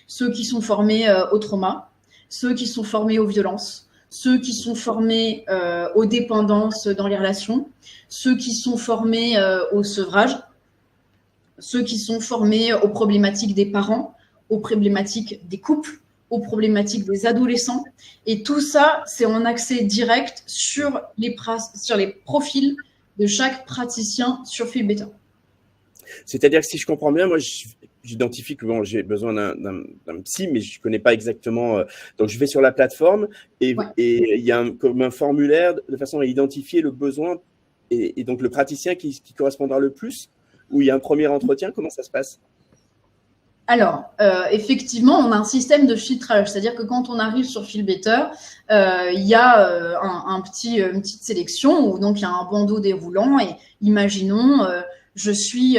Speaker 2: ceux qui sont formés au trauma, ceux qui sont formés aux violences, ceux qui sont formés aux dépendances dans les relations, ceux qui sont formés au sevrage, ceux qui sont formés aux problématiques des parents, aux problématiques des couples, aux problématiques des adolescents. Et tout ça, c'est en accès direct sur les profils de chaque praticien sur Feelbetter.
Speaker 1: C'est-à-dire que si je comprends bien, moi, j'identifie que bon, j'ai besoin d'un psy, mais je ne connais pas exactement. Donc, je vais sur la plateforme et il y a comme un formulaire de façon à identifier le besoin et donc le praticien qui correspondra le plus, où il y a un premier entretien. Comment ça se passe?
Speaker 2: Alors, effectivement, on a un système de filtrage, c'est-à-dire que quand on arrive sur Feelbetter, il y a une petite sélection où donc il y a un bandeau déroulant et imaginons, je suis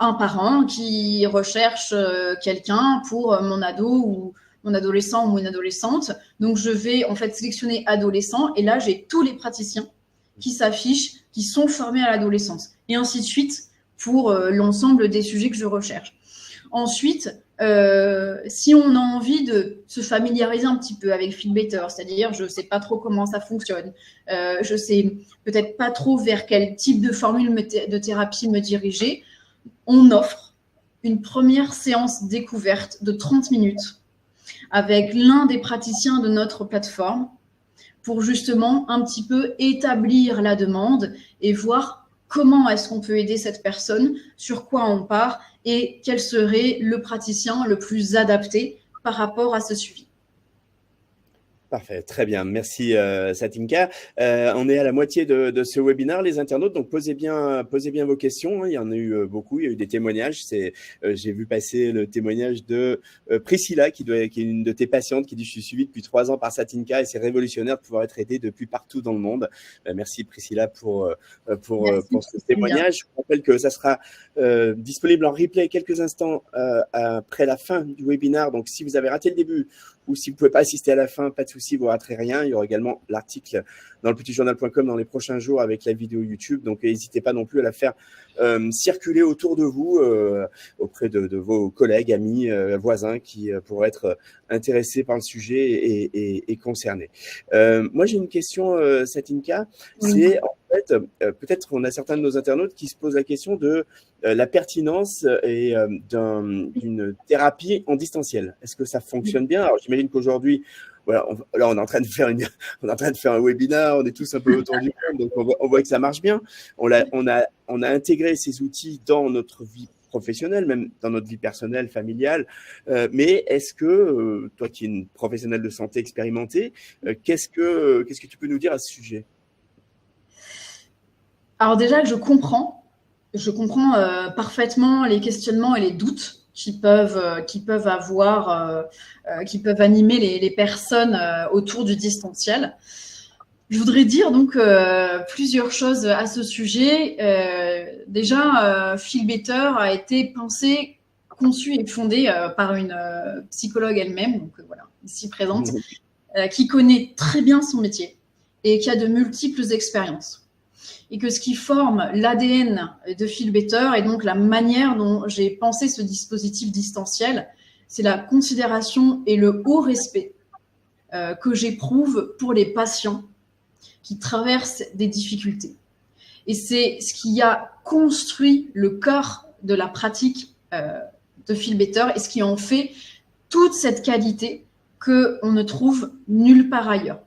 Speaker 2: un parent qui recherche quelqu'un pour mon ado ou mon adolescent ou une adolescente. Donc, je vais en fait sélectionner adolescent et là, j'ai tous les praticiens qui s'affichent, qui sont formés à l'adolescence et ainsi de suite pour l'ensemble des sujets que je recherche. Ensuite, si on a envie de se familiariser un petit peu avec Feelbetter, c'est-à-dire je ne sais pas trop comment ça fonctionne, je ne sais peut-être pas trop vers quel type de formule de thérapie me diriger, on offre une première séance découverte de 30 minutes avec l'un des praticiens de notre plateforme pour justement un petit peu établir la demande et voir comment est-ce qu'on peut aider cette personne, sur quoi on part et quel serait le praticien le plus adapté par rapport à ce suivi.
Speaker 1: Parfait, très bien. Merci Satinka. On est à la moitié de ce webinaire, les internautes, donc posez bien vos questions. Il y en a eu beaucoup, il y a eu des témoignages. J'ai vu passer le témoignage de Priscilla, qui est une de tes patientes, qui dit « Je suis suivie depuis 3 ans par Satinka et c'est révolutionnaire de pouvoir être aidée depuis partout dans le monde. » Merci Priscilla pour ce témoignage. Je vous rappelle que ça sera disponible en replay quelques instants après la fin du webinaire. Donc, si vous avez raté le début, ou si vous ne pouvez pas assister à la fin, pas de souci, vous ne raterez rien. Il y aura également l'article dans le petitjournal.com dans les prochains jours avec la vidéo YouTube. Donc, n'hésitez pas non plus à la faire circuler autour de vous, auprès de vos collègues, amis, voisins qui pourraient être intéressés par le sujet et concernés. Moi, j'ai une question, Satinka. C'est en fait, peut-être qu'on a certains de nos internautes qui se posent la question de la pertinence d'une thérapie en distanciel. Est-ce que ça fonctionne bien? Alors, j'imagine qu'aujourd'hui, voilà, on est en train de faire un webinaire, on est tous un peu autour du monde, donc on voit que ça marche bien. On a intégré ces outils dans notre vie professionnelle, même dans notre vie personnelle, familiale. Mais est-ce que, toi qui es une professionnelle de santé expérimentée, qu'est-ce que tu peux nous dire à ce sujet?
Speaker 2: Alors déjà, je comprends parfaitement les questionnements et les doutes qui peuvent animer les personnes autour du distanciel. Je voudrais dire donc plusieurs choses à ce sujet. Déjà, Feelbetter a été pensé, conçu et fondé par une psychologue elle-même, donc voilà, ici présente, qui connaît très bien son métier et qui a de multiples expériences. Et que ce qui forme l'ADN de Feelbetter et donc la manière dont j'ai pensé ce dispositif distanciel, c'est la considération et le haut respect que j'éprouve pour les patients qui traversent des difficultés. Et c'est ce qui a construit le cœur de la pratique de Feelbetter et ce qui en fait toute cette qualité qu'on ne trouve nulle part ailleurs.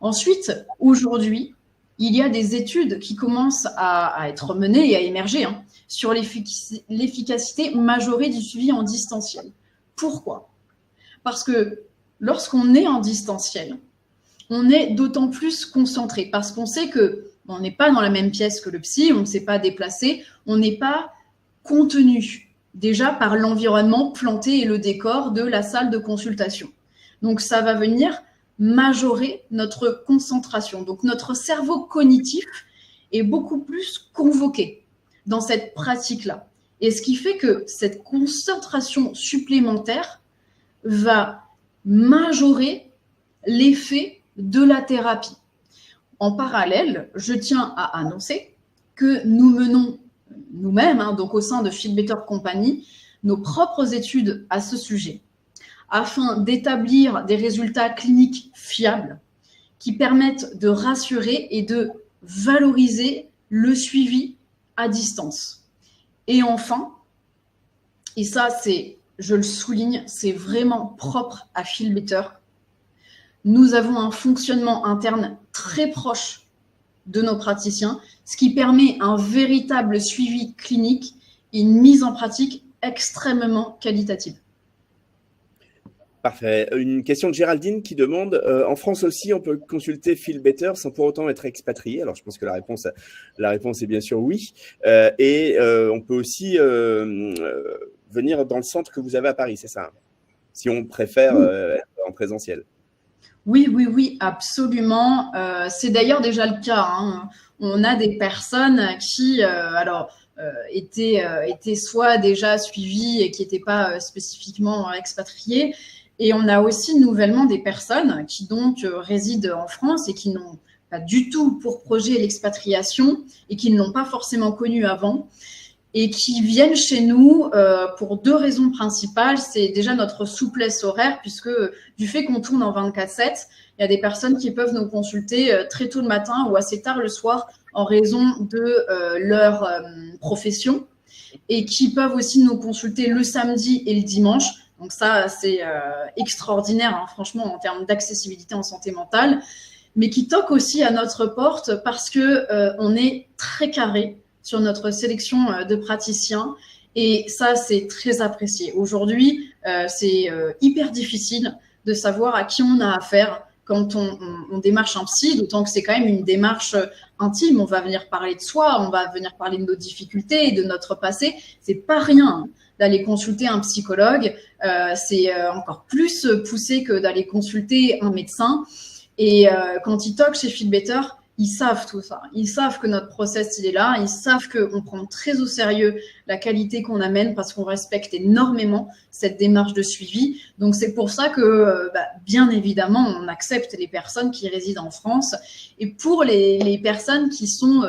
Speaker 2: Ensuite, aujourd'hui, il y a des études qui commencent à être menées et à émerger sur l'efficacité majorée du suivi en distanciel. Pourquoi? Parce que lorsqu'on est en distanciel, on est d'autant plus concentré parce qu'on sait qu'on n'est pas dans la même pièce que le psy, on ne s'est pas déplacé, on n'est pas contenu déjà par l'environnement planté et le décor de la salle de consultation. Donc ça va venir majorer notre concentration. Donc, notre cerveau cognitif est beaucoup plus convoqué dans cette pratique-là. Et ce qui fait que cette concentration supplémentaire va majorer l'effet de la thérapie. En parallèle, je tiens à annoncer que nous menons nous-mêmes, donc au sein de Feelbetter Company, nos propres études à ce sujet, afin d'établir des résultats cliniques fiables qui permettent de rassurer et de valoriser le suivi à distance. Et enfin, et ça, je le souligne, c'est vraiment propre à Feel Better, nous avons un fonctionnement interne très proche de nos praticiens, ce qui permet un véritable suivi clinique et une mise en pratique extrêmement qualitative.
Speaker 1: Parfait. Une question de Géraldine qui demande en France aussi, on peut consulter Feel Better sans pour autant être expatrié. Alors, je pense que la réponse est bien sûr oui. On peut aussi venir dans le centre que vous avez à Paris, c'est ça? Si on préfère être en présentiel.
Speaker 2: Oui, absolument. C'est d'ailleurs déjà le cas, hein. On a des personnes qui, étaient soit déjà suivies et qui n'étaient pas spécifiquement expatriées. Et on a aussi nouvellement des personnes qui donc résident en France et qui n'ont pas du tout pour projet l'expatriation et qui ne l'ont pas forcément connu avant et qui viennent chez nous pour deux raisons principales. C'est déjà notre souplesse horaire, puisque du fait qu'on tourne en 24/7, il y a des personnes qui peuvent nous consulter très tôt le matin ou assez tard le soir en raison de leur profession et qui peuvent aussi nous consulter le samedi et le dimanche. Donc ça, c'est extraordinaire, hein, franchement, en termes d'accessibilité en santé mentale, mais qui toquent aussi à notre porte parce que on est très carré sur notre sélection de praticiens et ça, c'est très apprécié. Aujourd'hui, c'est hyper difficile de savoir à qui on a affaire quand on démarche un psy, d'autant que c'est quand même une démarche intime. On va venir parler de soi, on va venir parler de nos difficultés et de notre passé. C'est pas rien d'aller consulter un psychologue, c'est encore plus poussé que d'aller consulter un médecin. Et quand ils toquent chez Feel Better, ils savent tout ça. Ils savent que notre process, il est là. Ils savent qu'on prend très au sérieux la qualité qu'on amène parce qu'on respecte énormément cette démarche de suivi. Donc, c'est pour ça que, bien évidemment, on accepte les personnes qui résident en France. Et pour les personnes qui sont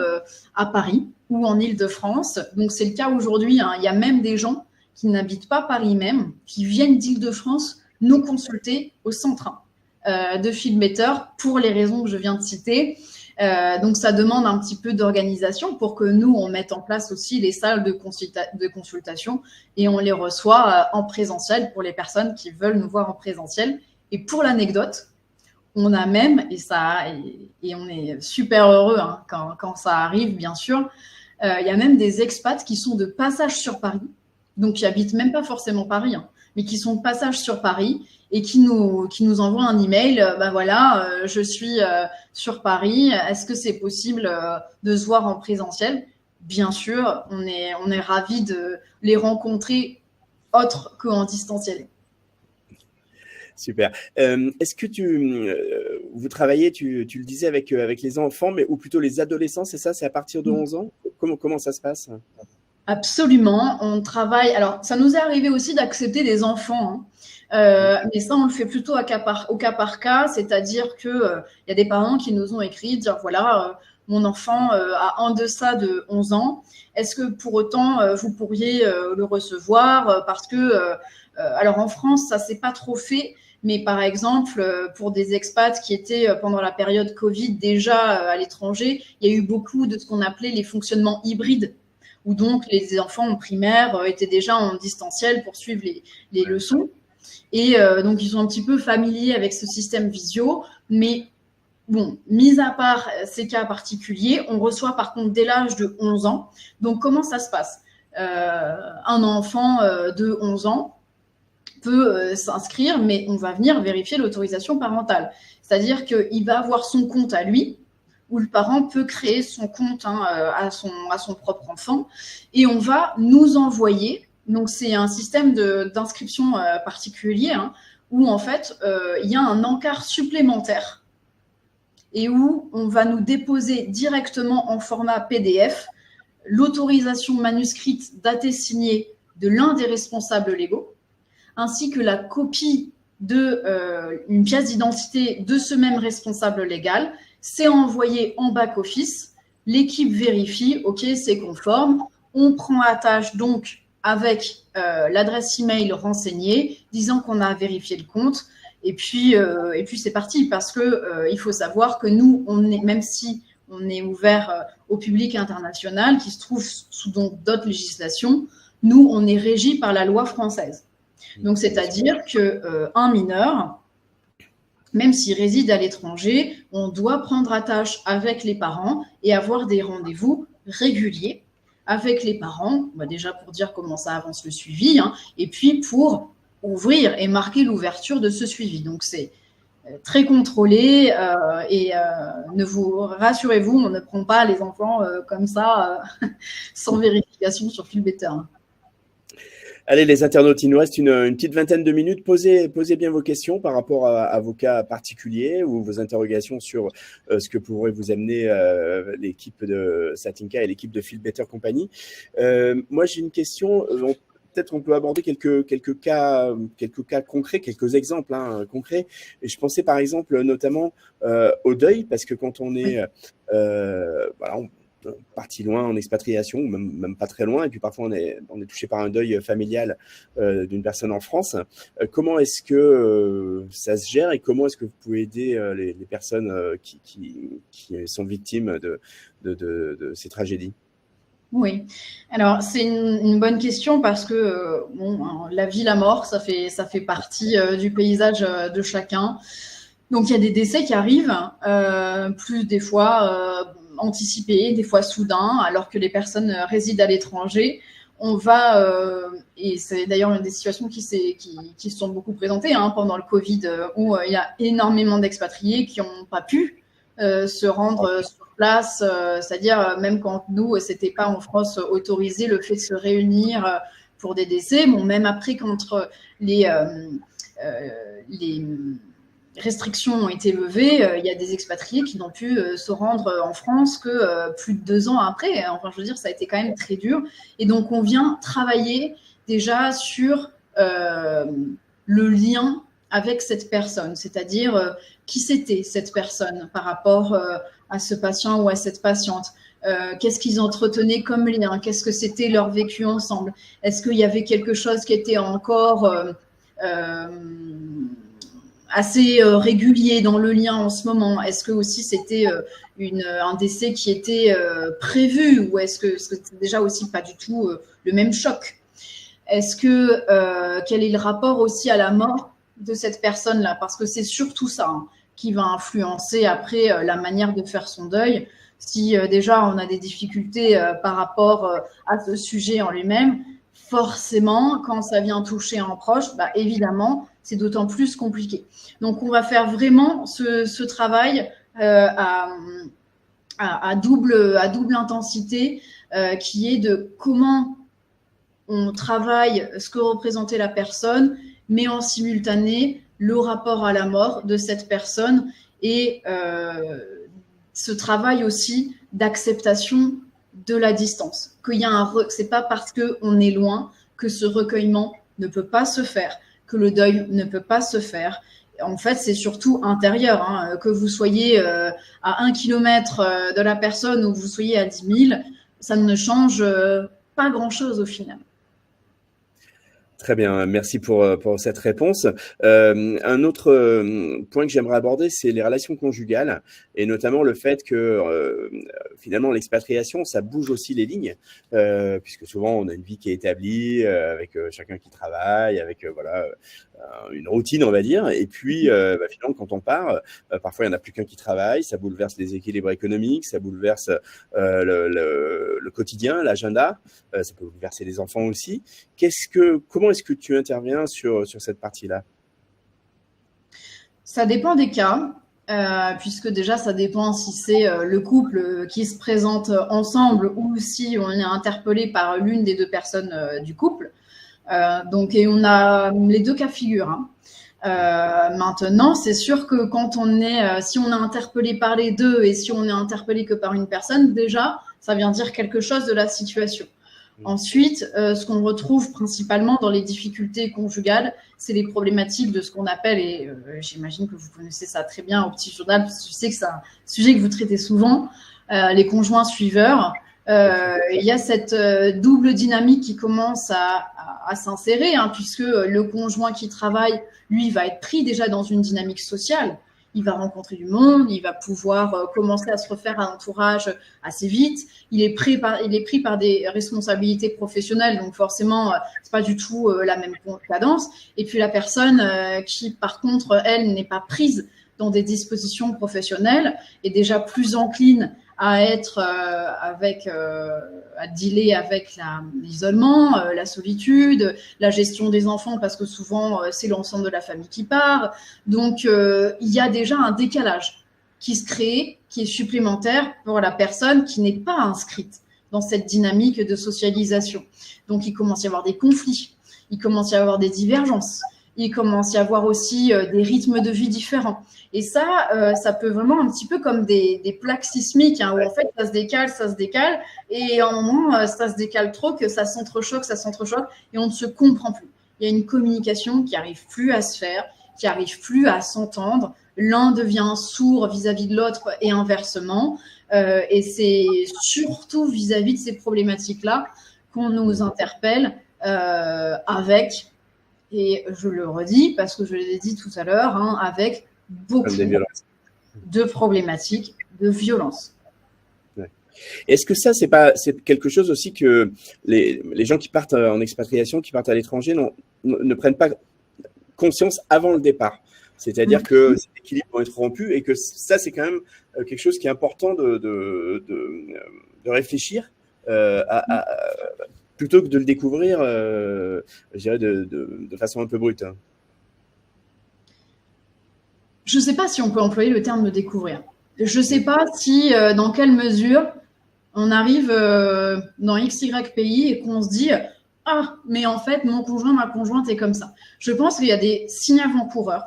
Speaker 2: à Paris ou en Île-de-France, donc c'est le cas aujourd'hui, hein, il y a même des gens qui n'habitent pas Paris même, qui viennent d'Île-de-France nous consulter au centre de Feel Better pour les raisons que je viens de citer. Donc, ça demande un petit peu d'organisation pour que nous, on mette en place aussi les salles de consultation et on les reçoit en présentiel pour les personnes qui veulent nous voir en présentiel. Et pour l'anecdote, on a même, et on est super heureux hein, quand ça arrive, bien sûr, il y a même des expats qui sont de passage sur Paris, donc qui habitent même pas forcément Paris, hein, mais qui sont de passage sur Paris et qui nous envoient un email. Je suis sur Paris. Est-ce que c'est possible de se voir en présentiel? Bien sûr, on est ravis de les rencontrer autre qu'en distanciel.
Speaker 1: Super. Est-ce que vous travaillez, tu le disais, avec les enfants, mais ou plutôt les adolescents, c'est ça? C'est à partir de 11 ans? Comment ça se passe?
Speaker 2: Absolument. On travaille. Alors, ça nous est arrivé aussi d'accepter des enfants, hein. Mais ça, on le fait plutôt au cas par cas, c'est-à-dire que y a des parents qui nous ont écrit, dire voilà, mon enfant a en deçà de 11 ans, est-ce que pour autant vous pourriez le recevoir parce que alors en France, ça s'est pas trop fait, mais par exemple pour des expats qui étaient pendant la période Covid déjà à l'étranger, il y a eu beaucoup de ce qu'on appelait les fonctionnements hybrides, où donc les enfants en primaire étaient déjà en distanciel pour suivre les leçons. Et donc, ils sont un petit peu familiers avec ce système visio. Mais bon, mis à part ces cas particuliers, on reçoit par contre dès l'âge de 11 ans. Donc, comment ça se passe? Un enfant de 11 ans peut s'inscrire, mais on va venir vérifier l'autorisation parentale. C'est-à-dire qu'il va avoir son compte à lui, où le parent peut créer son compte à son propre enfant. Et on va nous envoyer... Donc, c'est un système d'inscription particulier hein, où, en fait, il y a un encart supplémentaire et où on va nous déposer directement en format PDF l'autorisation manuscrite datée signée de l'un des responsables légaux, ainsi que la copie d'une pièce d'identité de ce même responsable légal. C'est envoyé en back-office. L'équipe vérifie, OK, c'est conforme. On prend à tâche donc avec l'adresse email renseignée, disant qu'on a vérifié le compte. Et puis c'est parti, parce que il faut savoir que nous, même si on est ouvert au public international qui se trouve sous donc d'autres législations, nous, on est régi par la loi française. Donc, c'est-à-dire qu'un mineur, même s'il réside à l'étranger, on doit prendre attache avec les parents et avoir des rendez-vous réguliers avec les parents, déjà pour dire comment ça avance le suivi, et puis pour ouvrir et marquer l'ouverture de ce suivi. Donc, c'est très contrôlé et rassurez-vous, on ne prend pas les enfants comme ça sans vérification sur Philbetter.
Speaker 1: Allez, les internautes, il nous reste une petite vingtaine de minutes. Posez bien vos questions par rapport à vos cas particuliers ou vos interrogations sur ce que pourrait vous amener l'équipe de Satinka et l'équipe de Philbetter Company. Moi, j'ai une question. Peut-être on peut aborder quelques cas concrets, quelques exemples concrets. Et je pensais par exemple notamment au deuil, parce que quand on est parti loin en expatriation, ou même pas très loin, et puis parfois on est touché par un deuil familial d'une personne en France. Comment est-ce que ça se gère et comment est-ce que vous pouvez aider les personnes qui sont victimes de ces tragédies?
Speaker 2: Oui, alors c'est une bonne question parce que la vie, la mort, ça fait partie du paysage de chacun. Donc il y a des décès qui arrivent, plus des fois anticipés, des fois soudains, alors que les personnes résident à l'étranger. On va, et c'est d'ailleurs une des situations qui se sont beaucoup présentées pendant le Covid, où il y a énormément d'expatriés qui n'ont pas pu se rendre sur place, c'est-à-dire même quand nous, c'était pas en France autorisé le fait de se réunir pour des décès. Bon, même après, quand les restrictions ont été levées, il y a des expatriés qui n'ont pu se rendre en France que plus de 2 ans après. Enfin, je veux dire, ça a été quand même très dur. Et donc, on vient travailler déjà sur le lien avec cette personne, c'est-à-dire qui c'était cette personne par rapport à ce patient ou à cette patiente. Qu'est-ce qu'ils entretenaient comme lien? Qu'est-ce que c'était leur vécu ensemble? Est-ce qu'il y avait quelque chose qui était encore assez régulier dans le lien en ce moment? Est-ce que aussi c'était un décès qui était prévu, ou est-ce que c'est déjà aussi pas du tout le même choc? Est-ce que quel est le rapport aussi à la mort de cette personne-là? Parce que c'est surtout ça qui va influencer après la manière de faire son deuil. Si déjà on a des difficultés par rapport à ce sujet en lui-même, forcément, quand ça vient toucher un proche, évidemment, c'est d'autant plus compliqué. Donc, on va faire vraiment ce travail à double intensité, qui est de comment on travaille ce que représentait la personne, mais en simultané, le rapport à la mort de cette personne et ce travail aussi d'acceptation de la distance. C'est pas parce qu'on est loin que ce recueillement ne peut pas se faire, que le deuil ne peut pas se faire. En fait, c'est surtout intérieur, que vous soyez à 1 kilomètre de la personne ou que vous soyez à 10 000, ça ne change pas grand-chose au final.
Speaker 1: Très bien, merci pour cette réponse. Un autre point que j'aimerais aborder, c'est les relations conjugales et notamment le fait que finalement l'expatriation, ça bouge aussi les lignes, puisque souvent on a une vie qui est établie avec chacun qui travaille, avec une routine, on va dire. Et puis finalement, quand on part, parfois il n'y en a plus qu'un qui travaille, ça bouleverse les équilibres économiques, ça bouleverse le quotidien, l'agenda, ça peut bouleverser les enfants aussi. Comment est-ce que tu interviens sur cette partie-là?
Speaker 2: Ça dépend des cas, puisque déjà, ça dépend si c'est le couple qui se présente ensemble ou si on est interpellé par l'une des 2 personnes du couple. Et on a les 2 cas de figure. Maintenant, c'est sûr que quand si on est interpellé par les 2 et si on est interpellé que par une personne, déjà, ça vient dire quelque chose de la situation. Ensuite, ce qu'on retrouve principalement dans les difficultés conjugales, c'est les problématiques de ce qu'on appelle, et j'imagine que vous connaissez ça très bien au Petit Journal, parce que je sais que c'est un sujet que vous traitez souvent, les conjoints suiveurs, Il y a cette double dynamique qui commence à s'insérer, hein, puisque le conjoint qui travaille, lui, va être pris déjà dans une dynamique sociale. Il va rencontrer du monde, il va pouvoir commencer à se refaire un entourage assez vite. Il est pris par des responsabilités professionnelles, donc forcément, c'est pas du tout la même cadence. Et puis la personne qui, par contre, elle, n'est pas prise dans des dispositions professionnelles est déjà plus encline à être à dealer avec l'isolement, la solitude, la gestion des enfants, parce que souvent c'est l'ensemble de la famille qui part. Donc il y a déjà un décalage qui se crée, qui est supplémentaire pour la personne qui n'est pas inscrite dans cette dynamique de socialisation. Donc il commence à y avoir des conflits, il commence à y avoir des divergences, il commence à y avoir aussi des rythmes de vie différents. Et ça, ça peut vraiment un petit peu comme des plaques sismiques, hein, où en fait ça se décale, et à un moment ça se décale trop, que ça s'entrechoque, et on ne se comprend plus. Il y a une communication qui n'arrive plus à se faire, qui n'arrive plus à s'entendre. L'un devient sourd vis-à-vis de l'autre et inversement. Et c'est surtout vis-à-vis de ces problématiques-là qu'on nous interpelle avec, et je le redis parce que je l'ai dit tout à l'heure, hein, avec beaucoup de problématiques de violence.
Speaker 1: Ouais. Est-ce que ça, c'est quelque chose aussi que les gens qui partent en expatriation, qui partent à l'étranger, ne prennent pas conscience avant le départ? C'est-à-dire que ces équilibres vont être rompus et que ça, c'est quand même quelque chose qui est important de réfléchir plutôt que de le découvrir, je dirais, de façon un peu brute.
Speaker 2: Je ne sais pas si on peut employer le terme de découvrir. Je ne sais pas si, dans quelle mesure, on arrive dans XY pays et qu'on se dit « Ah, mais en fait, mon conjoint, ma conjointe est comme ça ». Je pense qu'il y a des signes avant-coureurs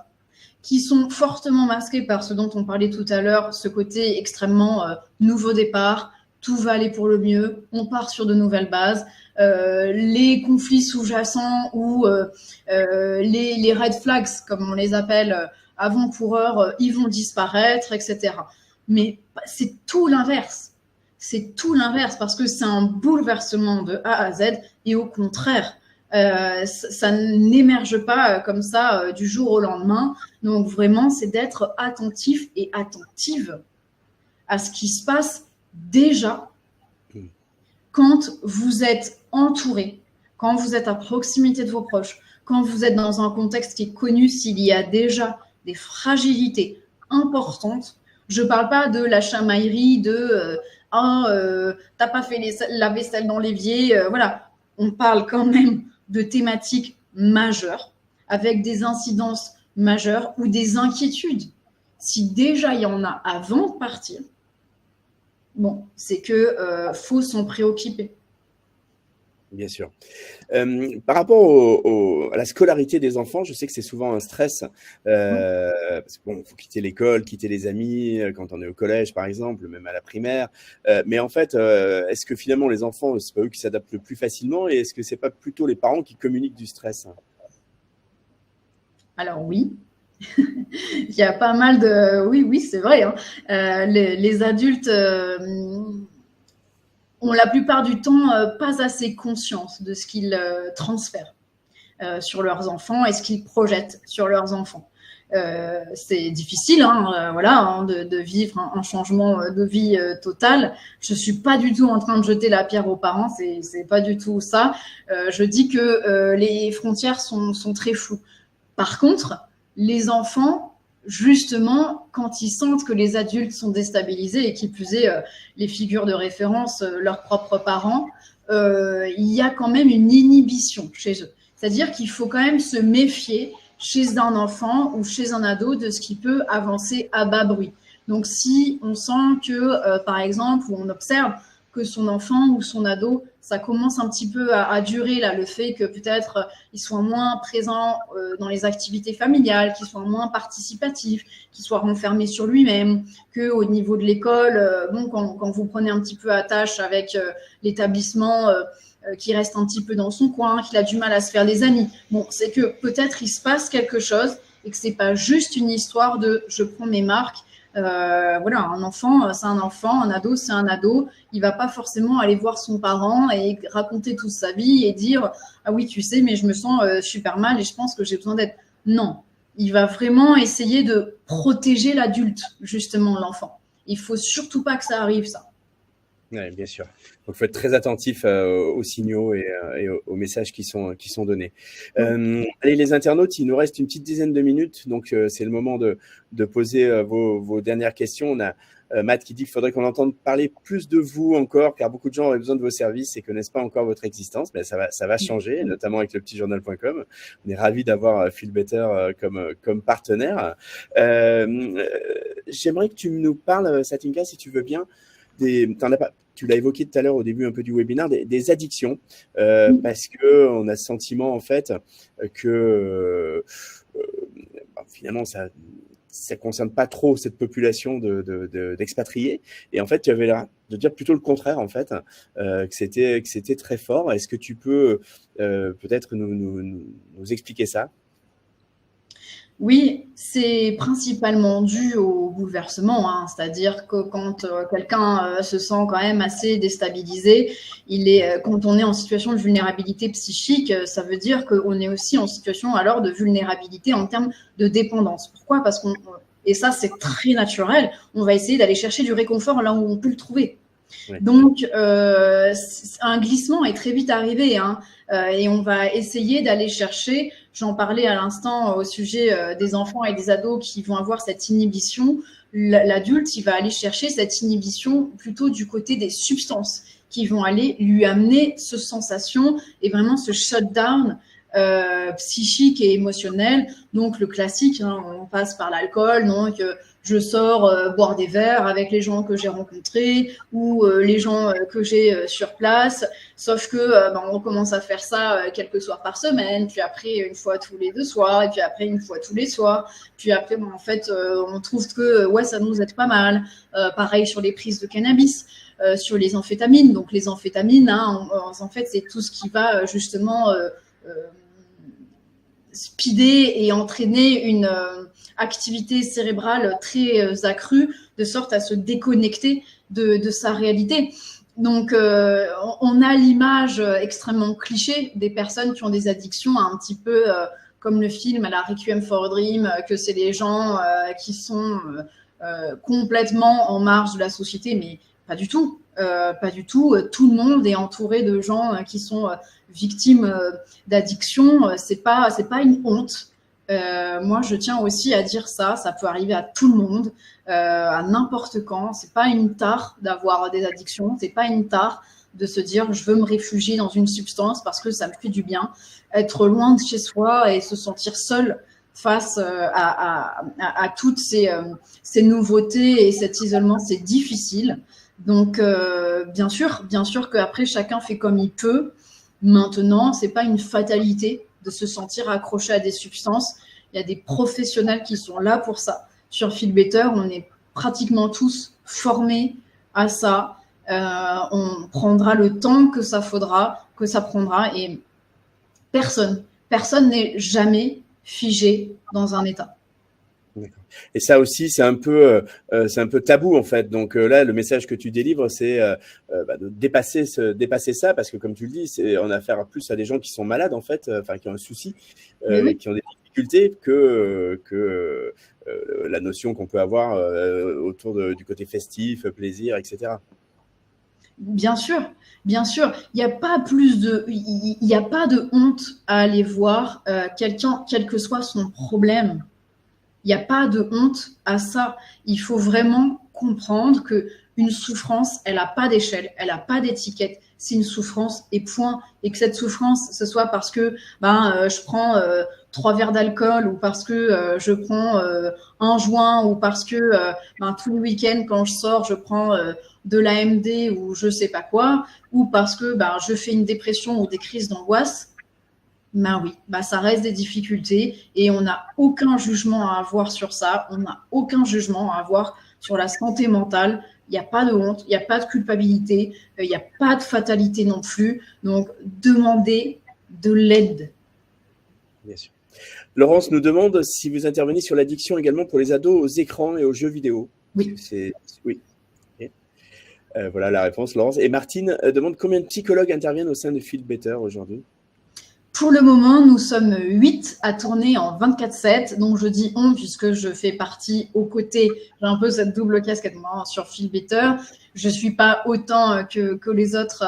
Speaker 2: qui sont fortement masqués par ce dont on parlait tout à l'heure, ce côté extrêmement nouveau départ, tout va aller pour le mieux, on part sur de nouvelles bases, les conflits sous-jacents ou les red flags, comme on les appelle, avant-coureurs, ils vont disparaître, etc. Mais c'est tout l'inverse. C'est tout l'inverse parce que c'est un bouleversement de A à Z et au contraire, ça n'émerge pas comme ça du jour au lendemain. Donc vraiment, c'est d'être attentif et attentive à ce qui se passe déjà quand vous êtes entouré, quand vous êtes à proximité de vos proches, quand vous êtes dans un contexte qui est connu, s'il y a déjà des fragilités importantes. Je ne parle pas de la chamaillerie, de t'as pas fait la vaisselle dans l'évier, voilà. On parle quand même de thématiques majeures, avec des incidences majeures ou des inquiétudes. Si déjà il y en a avant de partir, bon, c'est que faut s'en préoccuper.
Speaker 1: Bien sûr. Par rapport à la scolarité des enfants, je sais que c'est souvent un stress. Parce que bon, faut quitter l'école, quitter les amis quand on est au collège, par exemple, même à la primaire. Mais en fait, est-ce que finalement les enfants, c'est pas eux qui s'adaptent le plus facilement, et est-ce que c'est pas plutôt les parents qui communiquent du stress?
Speaker 2: Alors oui. Il y a pas mal de... Oui, c'est vrai. Hein. Les adultes ont la plupart du temps pas assez conscience de ce qu'ils transfèrent sur leurs enfants et ce qu'ils projettent sur leurs enfants. C'est difficile voilà, de vivre un changement de vie total. Je ne suis pas du tout en train de jeter la pierre aux parents, c'est pas du tout ça. Je dis que les frontières sont très floues. Par contre, les enfants, justement, quand ils sentent que les adultes sont déstabilisés et qui plus est, les figures de référence, leurs propres parents, il y a quand même une inhibition chez eux. C'est-à-dire qu'il faut quand même se méfier chez un enfant ou chez un ado de ce qui peut avancer à bas bruit. Donc, si on sent que, par exemple, ou on observe que son enfant ou son ado, ça commence un petit peu à durer, là, le fait que peut-être il soit moins présent dans les activités familiales, qu'il soit moins participatif, qu'il soit renfermé sur lui-même, qu'au niveau de l'école, bon, quand vous prenez un petit peu à tâche avec l'établissement qui reste un petit peu dans son coin, qu'il a du mal à se faire des amis, bon, c'est que peut-être il se passe quelque chose et que c'est pas juste une histoire de je prends mes marques, Voilà, un enfant, c'est un enfant, un ado, c'est un ado. Il va pas forcément aller voir son parent et raconter toute sa vie et dire ah oui, tu sais, mais je me sens super mal et je pense que j'ai besoin d'aide. Non, il va vraiment essayer de protéger l'adulte, justement, l'enfant. Il faut surtout pas que ça arrive, ça.
Speaker 1: Ouais, bien sûr. Donc, il faut être très attentif aux signaux et aux messages qui sont donnés. Allez, les internautes, il nous reste une petite dizaine de minutes, donc c'est le moment de poser vos dernières questions. On a Matt qui dit qu'il faudrait qu'on entende parler plus de vous encore, car beaucoup de gens auraient besoin de vos services et connaissent pas encore votre existence. Mais ça va changer, notamment avec le petitjournal.com. On est ravis d'avoir Feel Better comme partenaire. J'aimerais que tu nous parles, Satinka, si tu veux bien, tu l'as évoqué tout à l'heure au début un peu du webinaire, des addictions, parce que on a ce sentiment en fait que finalement ça concerne pas trop cette population d'expatriés, et en fait tu avais l'air de dire plutôt le contraire en fait, que c'était très fort. Est-ce que tu peux peut-être nous expliquer ça?
Speaker 2: Oui, c'est principalement dû au bouleversement, hein. C'est-à-dire que quand quelqu'un se sent quand même assez déstabilisé, quand on est en situation de vulnérabilité psychique, ça veut dire qu'on est aussi en situation alors de vulnérabilité en termes de dépendance. Pourquoi? Parce et ça c'est très naturel, on va essayer d'aller chercher du réconfort là où on peut le trouver.
Speaker 1: Ouais.
Speaker 2: Donc, un glissement est très vite arrivé, hein, et on va essayer d'aller chercher, j'en parlais à l'instant au sujet des enfants et des ados qui vont avoir cette inhibition. L'adulte, il va aller chercher cette inhibition plutôt du côté des substances qui vont aller lui amener ce sensation et vraiment ce shutdown psychique et émotionnel. Donc, le classique, hein, on passe par l'alcool, donc je sors boire des verres avec les gens que j'ai rencontrés ou les gens que j'ai sur place. Sauf que on commence à faire ça quelques soirs par semaine, puis après une fois tous les 2 soirs, et puis après une fois tous les soirs. Puis après, en fait, on trouve que ouais, ça nous aide pas mal. Pareil sur les prises de cannabis. Sur les amphétamines. Donc les amphétamines, hein, en fait, c'est tout ce qui va justement speeder et entraîner une activité cérébrale très accrue, de sorte à se déconnecter de sa réalité. Donc, on a l'image extrêmement cliché des personnes qui ont des addictions, un petit peu comme le film à la Requiem for a Dream, que c'est des gens qui sont complètement en marge de la société, mais pas du tout. Pas du tout. Tout le monde est entouré de gens qui sont victimes d'addiction. C'est pas une honte. Moi, je tiens aussi à dire ça. Ça peut arriver à tout le monde, à n'importe quand. C'est pas une tare d'avoir des addictions. C'est pas une tare de se dire je veux me réfugier dans une substance parce que ça me fait du bien. Être loin de chez soi et se sentir seul face à toutes ces nouveautés et cet isolement, c'est difficile. Donc, bien sûr qu'après, chacun fait comme il peut. Maintenant, c'est pas une fatalité de se sentir accroché à des substances. Il y a des professionnels qui sont là pour ça. Sur Feel Better, on est pratiquement tous formés à ça. On prendra le temps que ça prendra, et personne n'est jamais figé dans un état.
Speaker 1: Et ça aussi, c'est un peu tabou en fait. Donc là, le message que tu délivres, c'est de dépasser ça, parce que comme tu le dis, on a affaire plus à des gens qui sont malades en fait, enfin qui ont un souci,
Speaker 2: Oui.
Speaker 1: qui ont des difficultés que la notion qu'on peut avoir autour du côté festif, plaisir, etc.
Speaker 2: Bien sûr. Il n'y a pas de honte à aller voir quelqu'un, quel que soit son problème. Il n'y a pas de honte à ça. Il faut vraiment comprendre qu'une souffrance, elle n'a pas d'échelle, elle n'a pas d'étiquette. C'est une souffrance et point. Et que cette souffrance, ce soit parce que je prends 3 verres d'alcool, ou parce que je prends un joint, ou parce que tous les week-ends, quand je sors, je prends de l'AMD ou je sais pas quoi, ou parce que je fais une dépression ou des crises d'angoisse. Oui, ça reste des difficultés et on n'a aucun jugement à avoir sur ça. On n'a aucun jugement à avoir sur la santé mentale. Il n'y a pas de honte, il n'y a pas de culpabilité, il n'y a pas de fatalité non plus. Donc, demandez de l'aide.
Speaker 1: Bien sûr. Laurence nous demande si vous intervenez sur l'addiction également pour les ados aux écrans et aux jeux vidéo.
Speaker 2: Oui.
Speaker 1: Oui. Voilà la réponse, Laurence. Et Martine demande combien de psychologues interviennent au sein de Feel Better aujourd'hui?
Speaker 2: Pour le moment, nous sommes 8 à tourner en 24/7. Donc, je dis on puisque je fais partie aux côtés. J'ai un peu cette double casquette moi, sur Feel Better. Je ne suis pas autant que les autres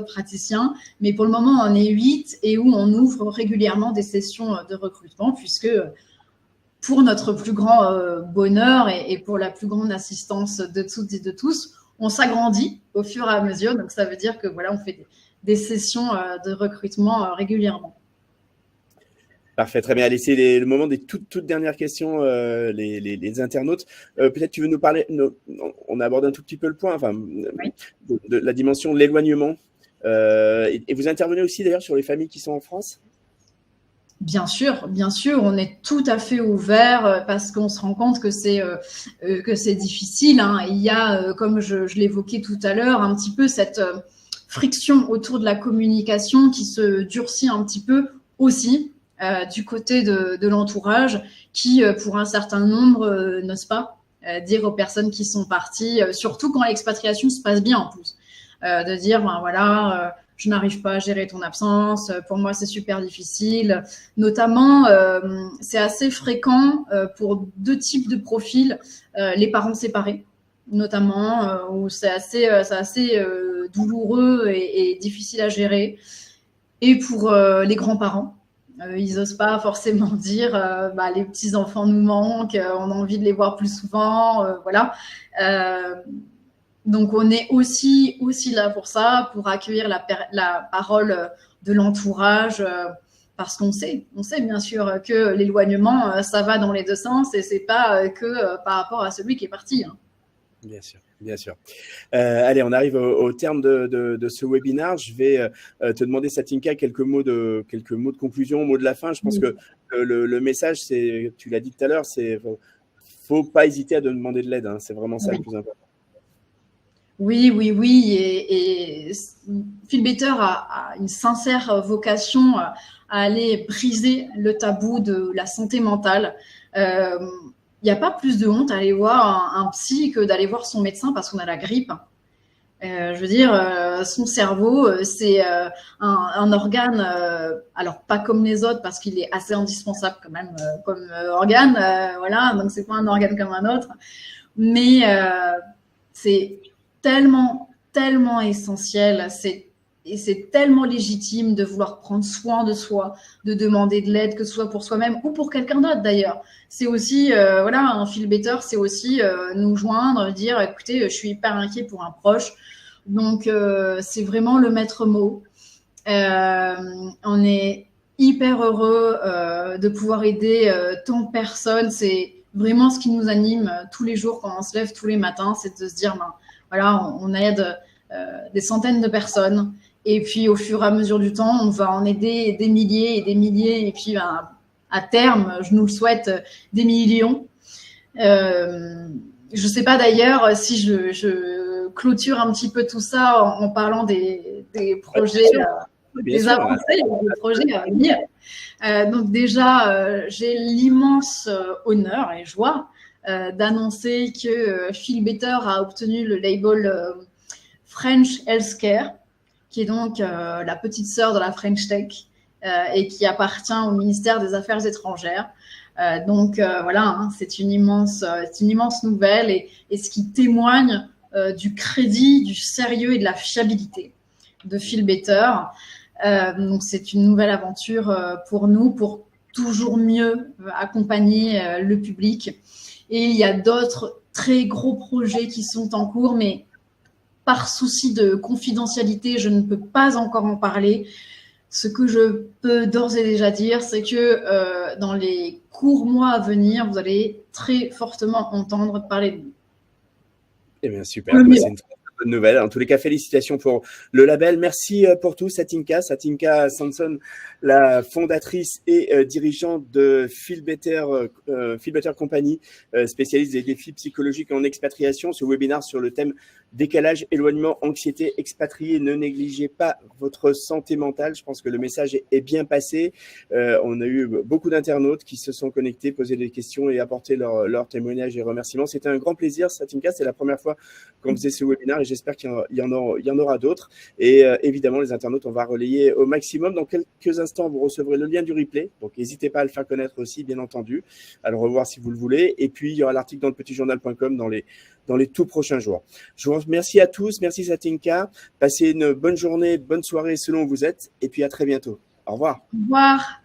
Speaker 2: praticiens. Mais pour le moment, on est 8 et où on ouvre régulièrement des sessions de recrutement puisque pour notre plus grand bonheur et pour la plus grande assistance de toutes et de tous, on s'agrandit au fur et à mesure. Donc, ça veut dire que voilà, on fait des sessions de recrutement régulièrement.
Speaker 1: Parfait, très bien. Allez, c'est le moment des toutes dernières questions, les internautes. Peut-être tu veux nous parler, on aborde un tout petit peu le point, enfin,
Speaker 2: Oui.
Speaker 1: de la dimension de l'éloignement. Et vous intervenez aussi d'ailleurs sur les familles qui sont en France?
Speaker 2: Bien sûr, on est tout à fait ouvert parce qu'on se rend compte que c'est difficile. Hein. Il y a, comme je l'évoquais tout à l'heure, un petit peu cette friction autour de la communication qui se durcit un petit peu aussi du côté de l'entourage qui, pour un certain nombre, n'ose pas dire aux personnes qui sont parties, surtout quand l'expatriation se passe bien en plus, de dire, ben voilà, je n'arrive pas à gérer ton absence, pour moi c'est super difficile. Notamment, c'est assez fréquent pour 2 types de profils, les parents séparés, notamment, où c'est assez douloureux et difficile à gérer. Et pour les grands-parents, ils n'osent pas forcément dire bah, les petits-enfants nous manquent, on a envie de les voir plus souvent, voilà. Donc, on est aussi là pour ça, pour accueillir la parole de l'entourage, parce qu'on sait bien sûr que l'éloignement, ça va dans les deux sens et c'est pas que par rapport à celui qui est parti. Hein.
Speaker 1: Bien sûr, bien sûr. Allez, on arrive au terme de ce webinaire. Je vais te demander, Satinka, quelques mots de conclusion, mots de la fin. Je pense que le message, c'est, tu l'as dit tout à l'heure, c'est faut pas hésiter à demander de l'aide. Hein. C'est vraiment ça le plus important.
Speaker 2: Oui. Et Feel Better a une sincère vocation à aller briser le tabou de la santé mentale. Il n'y a pas plus de honte à aller voir un psy que d'aller voir son médecin parce qu'on a la grippe. Je veux dire, son cerveau, c'est un organe, alors pas comme les autres parce qu'il est assez indispensable quand même comme organe, voilà, donc c'est pas un organe comme un autre, mais c'est tellement essentiel, et c'est tellement légitime de vouloir prendre soin de soi, de demander de l'aide, que ce soit pour soi-même ou pour quelqu'un d'autre d'ailleurs. C'est aussi, voilà, un Feel Better, c'est aussi nous joindre, dire, écoutez, je suis hyper inquiet pour un proche. Donc, c'est vraiment le maître mot. On est hyper heureux de pouvoir aider tant de personnes. C'est vraiment ce qui nous anime tous les jours quand on se lève tous les matins, c'est de se dire, ben, voilà, on aide des centaines de personnes. Et puis, au fur et à mesure du temps, on va en aider des milliers et des milliers. Et puis, ben, à terme, je nous le souhaite, des millions. Je ne sais pas d'ailleurs si je clôture un petit peu tout ça en parlant des projets, des avancées, des projets à venir. Donc déjà, j'ai l'immense honneur et joie d'annoncer que Feel Better a obtenu le label French Healthcare, qui est donc la petite sœur de la French Tech et qui appartient au ministère des Affaires étrangères. Donc voilà, hein, c'est une immense nouvelle et ce qui témoigne du crédit, du sérieux et de la fiabilité de Feel Better. Donc c'est une nouvelle aventure pour nous, pour toujours mieux accompagner le public. Et il y a d'autres très gros projets qui sont en cours, mais par souci de confidentialité, je ne peux pas encore en parler. Ce que je peux d'ores et déjà dire, c'est que dans les courts mois à venir, vous allez très fortement entendre parler de nous.
Speaker 1: Eh bien, super. C'est une très bonne nouvelle. En tous les cas, félicitations pour le label. Merci pour tout, Satinka Sanson, la fondatrice et dirigeante de Feel Better Company, spécialiste des défis psychologiques en expatriation. Ce webinaire sur le thème décalage, éloignement, anxiété, expatriés, ne négligez pas votre santé mentale. Je pense que le message est bien passé. On a eu beaucoup d'internautes qui se sont connectés, posé des questions et apporté leur témoignage et remerciements. C'était un grand plaisir, Satinka. C'est la première fois qu'on faisait ce webinaire et j'espère qu'il y en aura d'autres. Et évidemment, les internautes, on va relayer au maximum. Dans quelques instants, vous recevrez le lien du replay. Donc, n'hésitez pas à le faire connaître aussi, bien entendu, à le revoir si vous le voulez. Et puis, il y aura l'article dans le petitjournal.com dans les tout prochains jours. Je vous remercie à tous. Merci Satinka. Passez une bonne journée, bonne soirée selon où vous êtes. Et puis à très bientôt. Au revoir.
Speaker 2: Au revoir.